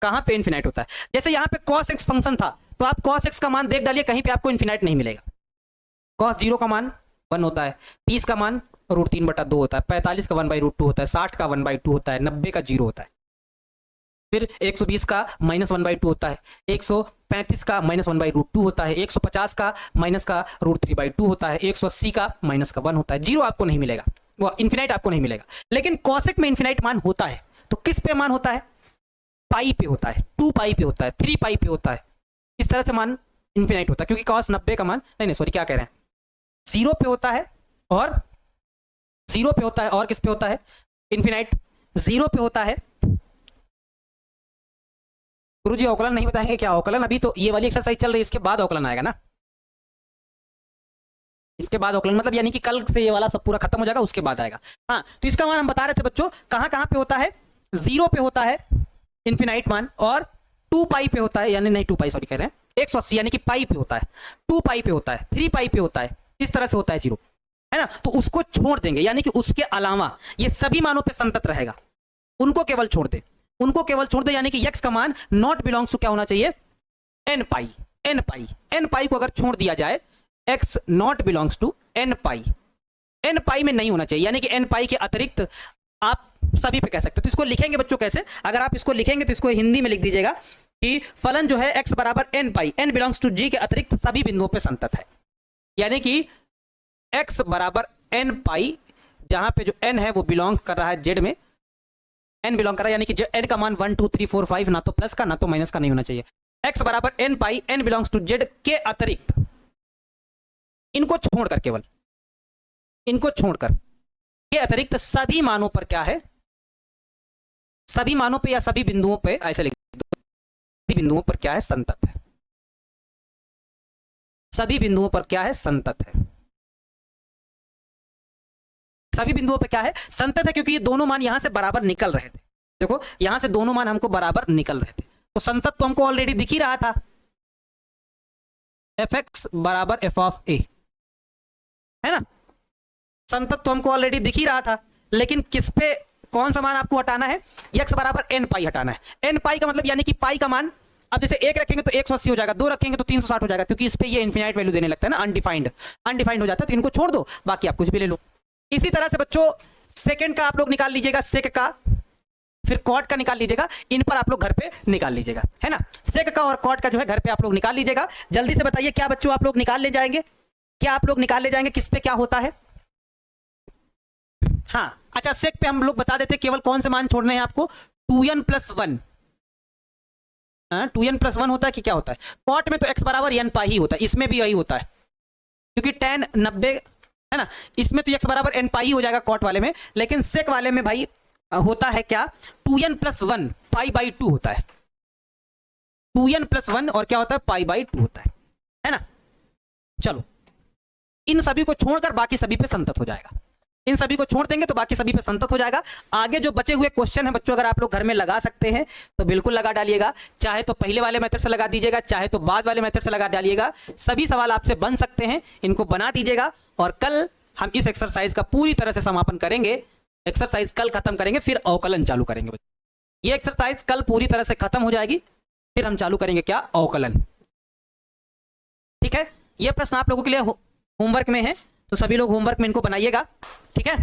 S1: कहां पे इन्फिनाइट होता है। जैसे यहां पे cos x फंक्शन था तो आप cos x का मान देख डालिए, कहीं पे आपको इन्फिनाइट नहीं मिलेगा। cos 0 का मान 1 होता है, 30 का मान √3/2 होता है, 45 का 1/√2 होता है, 60 का 1/2 होता है, 90 का 0 होता है, फिर 120 का -1/2 होता है, 135 का -1/√2 होता है, 150 का -√3/2 होता है, 180 का -1 होता है। 0 आपको नहीं मिलेगा, वो इन्फिनाइट आपको नहीं मिलेगा। लेकिन कॉसेक में इन्फिनाइट मान होता है। तो किस पे मान होता है, पाई पे होता है, 2 पाई पे होता है, 3 पाई पे होता है, इस तरह से मान इन्फिनाइट होता है। क्योंकि cos 90 का मान नहीं सॉरी क्या कह रहे हैं, 0 पे होता है और 0 पे होता है, और किस पे होता है, इन्फिनाइट 0 पे होता है। गुरुजी अवकलन नहीं बताएंगे क्या, अवकलन अभी तो ये वाली एक्सरसाइज चल रही है, इसके बाद अवकलन आएगा ना, इसके बाद अवकलन मतलब यानी कि कल से ये वाला सब पूरा खत्म हो जाएगा, उसके बाद आएगा। हाँ, तो इसका मान हम बता रहे थे बच्चों, कहां कहां पे होता है, 0 पे होता है इन्फिनाइट मान, और 2 पाई पे होता है, यानी नहीं 2 पाई सॉरी कह रहे हैं 180 यानी कि पाई पे होता है, 2 पाई पे होता है, 3 पाई पे होता है, इस तरह से होता है 0, है ना। तो उसको छोड़ देंगे, यानी कि उसके अलावा ये सभी मानों पे संतत रहेगा, उनको केवल छोड़ दे, उनको केवल छोड़ दे, यानी कि x का मान नॉट बिलोंग्स टू क्या होना चाहिए, n pi, n pi, n पाई को अगर छोड़ दिया जाए, x not belongs to n pi, n pi में नहीं होना चाहिए, यानी कि n पाई के अतिरिक्त आप सभी पे कह सकते हो। तो इसको लिखेंगे बच्चों कैसे, अगर आप इसको लिखेंगे तो इसको हिंदी में लिख दीजिएगा कि फलन जो है x बराबर n pi, n belongs to g के अतिरिक्त सभी बिंदुओं पे संतत है, यानी कि x बराबर n पाई, जहां पे जो n है वो बिलोंग कर रहा है z में, n बिलोंग कर रहा है, यानी कि n का मान 1 2 3 4 5 ना तो प्लस का ना तो माइनस का नहीं होना चाहिए। x बराबर n pi n belongs to z के अतिरिक्त, इनको छोड़कर, केवल इनको छोड़कर के अतिरिक्त सभी मानों पर क्या है, सभी मानों पे या सभी बिंदुओं पे, ऐसे लिख दो, सभी बिंदुओं पर क्या है, संतत है। सभी बिंदुओं पर क्या है, संतत है। सभी बिंदुओं पे क्या है, संतत है, क्योंकि ये दोनों मान यहां से बराबर निकल रहे थे। देखो यहां से दोनों मान हमको बराबर निकल रहे थे, तो संतत तो हमको ऑलरेडी दिख ही रहा था, एफ एक्स बराबर एफ ऑफ ए, है ना। संतत तो हमको ऑलरेडी दिख ही रहा था, लेकिन किस पे, कौन सा मान आपको हटाना है, x बराबर एन पाई हटाना है। एन पाई का मतलब यानी कि पाई का मान, अब जैसे एक रखेंगे तो 180 हो जाएगा, दो रखेंगे तो 360 हो जाएगा, क्योंकि इस पे ये इन्फिनाइट वैल्यू देने लगता है ना, अनडिफाइंड हो जाता है, तो इनको छोड़ दो, बाकी आप कुछ भी ले लो। इसी तरह से बच्चों सेकंड का आप लोग निकाल लीजिएगा, सेक का, फिर कॉट का निकाल लीजिएगा, इन पर आप लोग घर पे निकाल लीजिएगा, है ना। सेक का और कॉट का जो है घर पे आप लोग निकाल लीजिएगा। जल्दी से बताइए क्या बच्चों आप लोग निकाल ले जाएंगे, क्या आप लोग निकाल ले जाएंगे, किस पे क्या होता है। हाँ अच्छा, सेक पे हम लोग बता देते केवल कौन से मान छोड़ने हैं आपको, 2n + 1, 2n + 1 होता है कि क्या होता है। कॉट में तो x बराबर n पाई ही होता है, इसमें भी यही होता है, क्योंकि tan 90 है ना, इसमें तो x बराबर n पाई हो जाएगा कॉट वाले में, लेकिन सेक वाले में भाई होता है क्या, 2n + 1 π/2 होता है, 2n + 1 और क्या होता है, π/2 होता है ना। चलो इन सभी को छोड़कर बाकी सभी पे संतत हो जाएगा, इन सभी को छोड़ देंगे तो बाकी सभी पे संतत हो जाएगा। आगे जो बचे हुए क्वेश्चन है बच्चों, अगर आप लोग घर में लगा सकते हैं तो बिल्कुल लगा डालिएगा, चाहे तो पहले वाले मेथड से लगा दीजिएगा, चाहे तो बाद वाले मेथड से लगा डालिएगा, सभी सवाल आपसे बन सकते हैं, इनको बना दीजिएगा। और कल हम इस एक्सरसाइज का पूरी तरह से समापन करेंगे, एक्सरसाइज कल खत्म करेंगे, फिर अवकलन चालू करेंगे बच्चों। ये एक्सरसाइज कल पूरी तरह से खत्म हो जाएगी, फिर हम चालू करेंगे क्या, अवकलन। ठीक है, ये प्रश्न आप लोगों के लिए होमवर्क में है, तो सभी लोग होमवर्क में इनको बनाइएगा, ठीक है।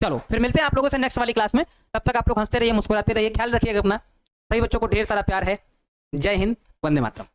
S1: चलो फिर मिलते हैं आप लोगों से नेक्स्ट वाली क्लास में, तब तक आप लोग हंसते रहिए, मुस्कुराते रहिए, ख्याल रखिएगा अपना। सभी बच्चों को ढेर सारा प्यार है। जय हिंद, वंदे मातरम।